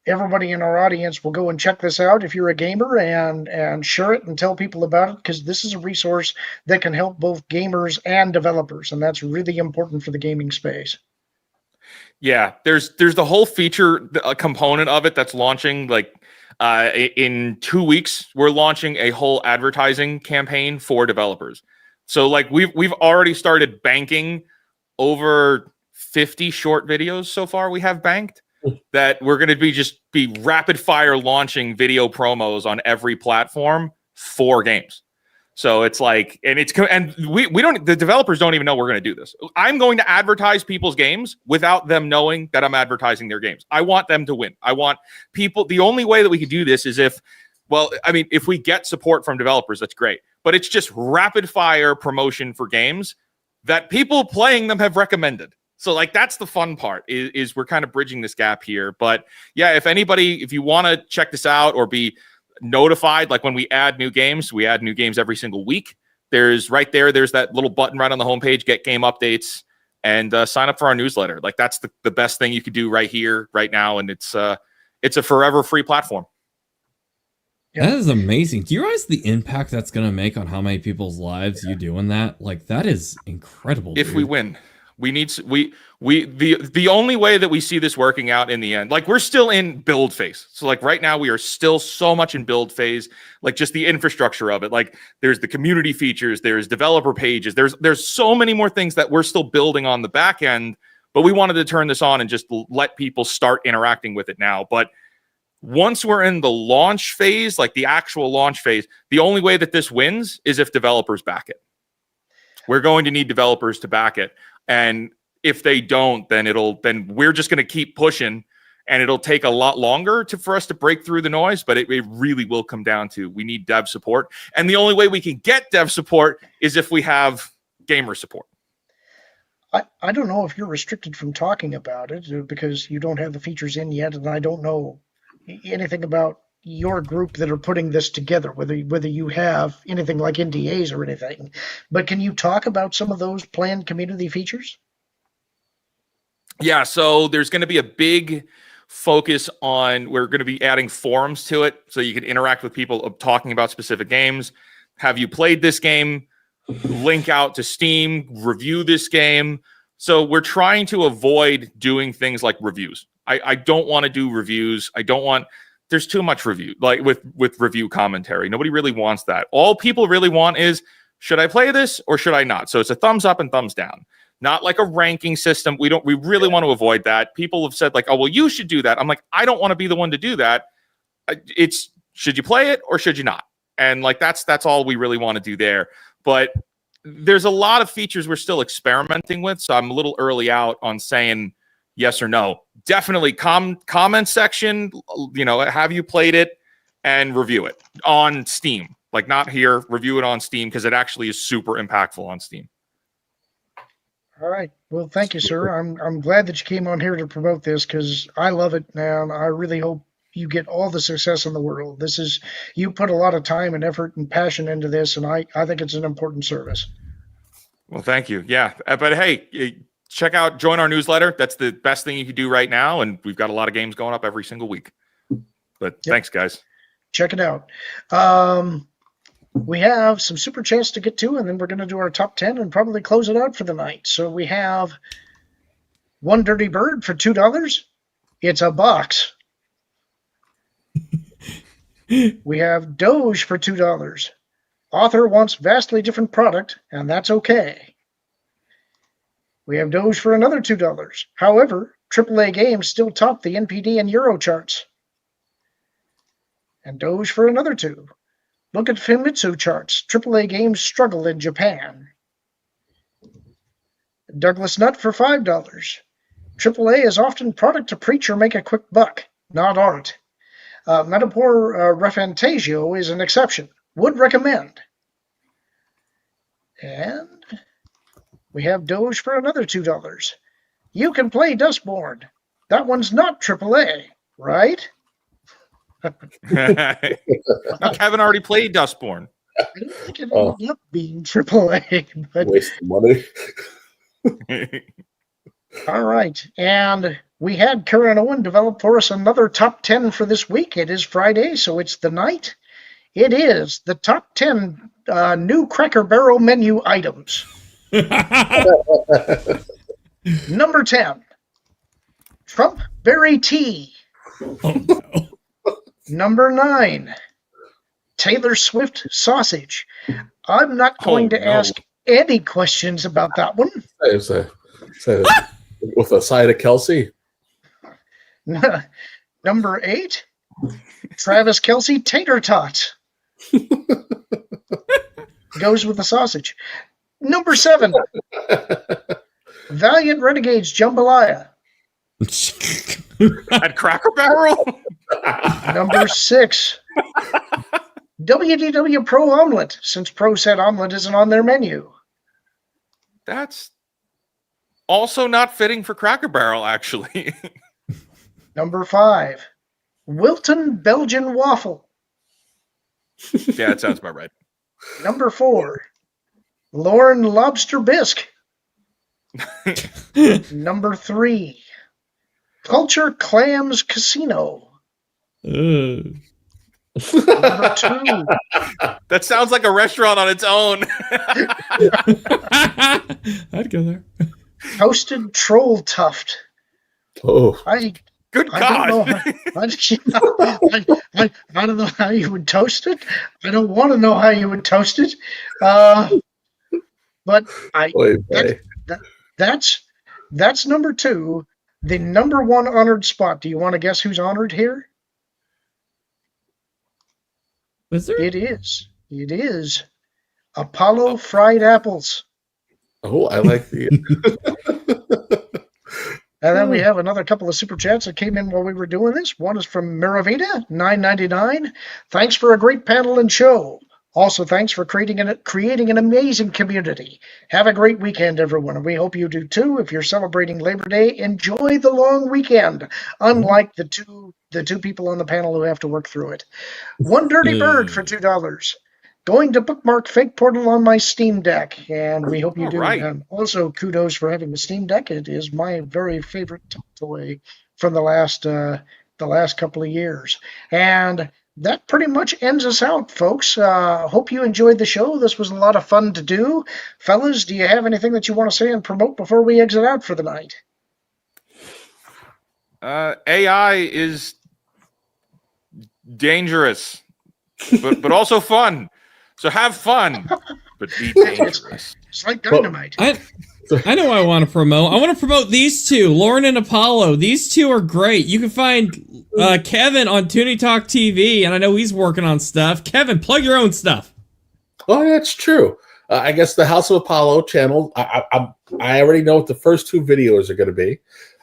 everybody in our audience will go and check this out if you're a gamer and share it and tell people about it, because this is a resource that can help both gamers and developers, and that's really important for the gaming space. Yeah, there's the whole feature component of it that's launching like in 2 weeks. We're launching a whole advertising campaign for developers. So like we've already started banking over 50 short videos so far. We have banked that we're going to be rapid fire launching video promos on every platform for games. So it's like, and we don't, the developers don't even know we're going to do this. I'm going to advertise people's games without them knowing that I'm advertising their games. I want them to win. I want people, the only way that we can do this is if we get support from developers, that's great, but it's just rapid fire promotion for games that people playing them have recommended. So like, that's the fun part is we're kind of bridging this gap here. But yeah, if you want to check this out or be notified, like when we add new games every single week. There's that little button right on the homepage, get game updates, and sign up for our newsletter. Like that's the best thing you could do right here, right now. And it's a forever free platform. Yeah. That is amazing. Do you realize the impact that's going to make on how many people's lives you doing that? Like that is incredible. If dude. we win, the only way that we see this working out in the end, like we're still in build phase. So like right now we are still so much in build phase, like just the infrastructure of it. Like there's the community features, there's developer pages, there's so many more things that we're still building on the back end, but we wanted to turn this on and just let people start interacting with it now. But once we're in the launch phase, like the actual launch phase, the only way that this wins is if developers back it. We're going to need developers to back it. And if they don't, then we're just going to keep pushing and it'll take a lot longer for us to break through the noise, but it really will come down to we need dev support. And the only way we can get dev support is if we have gamer support. I don't know if you're restricted from talking about it because you don't have the features in yet, and I don't know anything about your group that are putting this together, whether you have anything like NDAs or anything. But can you talk about some of those planned community features? Yeah, so there's going to be a big focus on, we're going to be adding forums to it so you can interact with people talking about specific games. Have you played this game? Link out to Steam, review this game. So we're trying to avoid doing things like reviews. I don't want to do reviews. There's too much review, like with review commentary. Nobody really wants that. All people really want is, should I play this or should I not? So it's a thumbs up and thumbs down. Not like a ranking system. We really want to avoid that. People have said like, oh, well, you should do that. I'm like, I don't want to be the one to do that. It's, should you play it or should you not? And like, that's all we really want to do there. But there's a lot of features we're still experimenting with. So I'm a little early out on saying yes or no. Definitely comment section, have you played it and review it on Steam. Like not here, review it on Steam because it actually is super impactful on Steam. All right. Well, thank you, sir. I'm glad that you came on here to promote this because I love it, and I really hope you get all the success in the world. You put a lot of time and effort and passion into this, and I think it's an important service. Well, thank you. Yeah. But hey, join our newsletter. That's the best thing you can do right now. And we've got a lot of games going up every single week. But Thanks, guys. Check it out. We have some super chats to get to, and then we're going to do our top 10 and probably close it out for the night. So we have One Dirty Bird for $2. It's a box. We have Doge for $2. Author wants vastly different product, and that's okay. We have Doge for another $2. However, AAA games still top the NPD and Euro charts. And Doge for another $2. Look at Famitsu charts. AAA games struggle in Japan. Douglas Nutt for $5. AAA is often product to preach or make a quick buck, not art. Metapor Refantasio is an exception. Would recommend. And we have Doge for another $2. You can play Dustborn. That one's not AAA, right? Kevin already played Dustborn. I don't think it ended up being AAA. But wasting money. All right. And we had Karen Owen develop for us another top 10 for this week. It is Friday, so it's the night. It is the top 10 new Cracker Barrel menu items. Number 10, Trump Berry Tea. Oh, no. Number 9, Taylor Swift Sausage. I'm not going to ask any questions about that one. Say with a side of Kelsey. Number 8, Travis Kelce Tater Tots. Goes with the sausage. Number 7, Valiant Renegades Jambalaya. At Cracker Barrel? Number 6, WDW Pro Omelet, since Pro said omelet isn't on their menu. That's also not fitting for Cracker Barrel, actually. Number 5, Wilton Belgian Waffle. Yeah, that sounds about right. Number 4, Lorn Lobster Bisque. Number 3, Culture Clams Casino. Number 2. That sounds like a restaurant on its own. I'd go there. Toasted Troll Tuft. Oh, Good I God. don't know. I don't know how you would toast it. I don't want to know how you would toast it. But that's number 2. The number 1 honored spot. Do you want to guess who's honored here? Was there? It is Apollo Fried Apples. I like the. And then we have another couple of super chats that came in while we were doing this. One is from Miravita, $9.99. Thanks for a great panel and show. Also, thanks for creating an amazing community. Have a great weekend, everyone, and we hope you do too. If you're celebrating Labor Day, enjoy the long weekend. Unlike the two people on the panel who have to work through it. One Dirty Bird for $2. Going to bookmark Fake Portal on my Steam Deck, and we hope you do. Right. And also, kudos for having the Steam Deck. It is my very favorite toy from the last couple of years. And that pretty much ends us out, folks. Hope you enjoyed the show. This was a lot of fun to do. Fellas, do you have anything that you want to say and promote before we exit out for the night? AI is dangerous, but also fun. So have fun, but be dangerous. It's like dynamite. I know what I want to promote. I want to promote these two, Lorn and Apollo. These two are great. You can find Kevin on Toonie Talk TV, and I know he's working on stuff. Kevin, plug your own stuff. Oh, that's true. I guess the House of Apollo channel. I already know what the first two videos are going to be.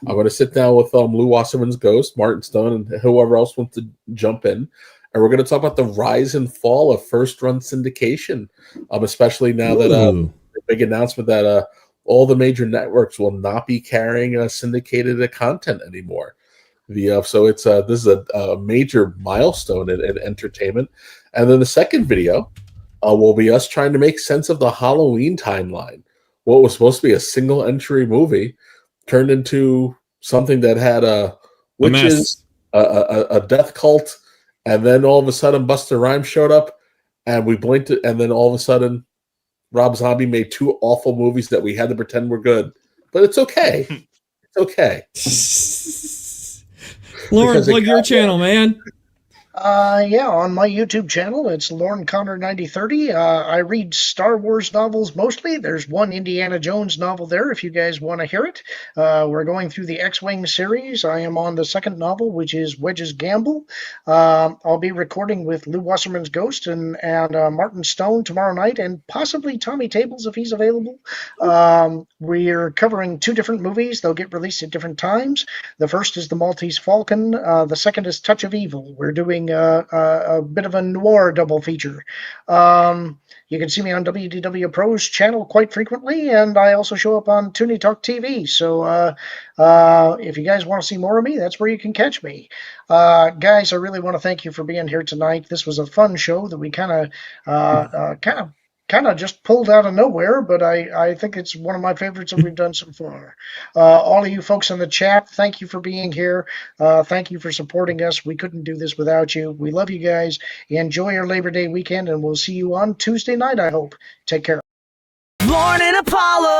I'm going to sit down with Lou Wasserman's Ghost, Martin Stone, and whoever else wants to jump in. And we're going to talk about the rise and fall of first-run syndication, especially now that the big announcement that all the major networks will not be carrying syndicated content anymore. So it's this is a major milestone in entertainment. And then the second video will be us trying to make sense of the Halloween timeline. What was supposed to be a single-entry movie turned into something that had witches, a death cult. And then all of a sudden, Busta Rhymes showed up, and we blinked it. And then all of a sudden, Rob Zombie made two awful movies that we had to pretend were good. But it's okay. It's okay. Lorn, plug your channel, man. On my YouTube channel, it's Lorn Connor 9030. I read Star Wars novels mostly. There's one Indiana Jones novel there if you guys want to hear it. We're going through the X-Wing series. I am on the second novel, which is Wedge's Gamble. I'll be recording with Lou Wasserman's Ghost and Martin Stone tomorrow night, and possibly Tommy Tables if he's available. We're covering two different movies. They'll get released at different times. The first is The Maltese Falcon. The second is Touch of Evil. We're doing a bit of a noir double feature. You can see me on WDW Pro's channel quite frequently, and I also show up on Toonie Talk TV. So if you guys want to see more of me, that's where you can catch me. Guys, I really want to thank you for being here tonight. This was a fun show that we kind of just pulled out of nowhere, but I think it's one of my favorites that we've done so far. All of you folks in the chat, thank you for being here. Thank you for supporting us. We couldn't do this without you. We love you guys. Enjoy your Labor Day weekend, and we'll see you on Tuesday night, I hope. Take care. Lorn and Apollo!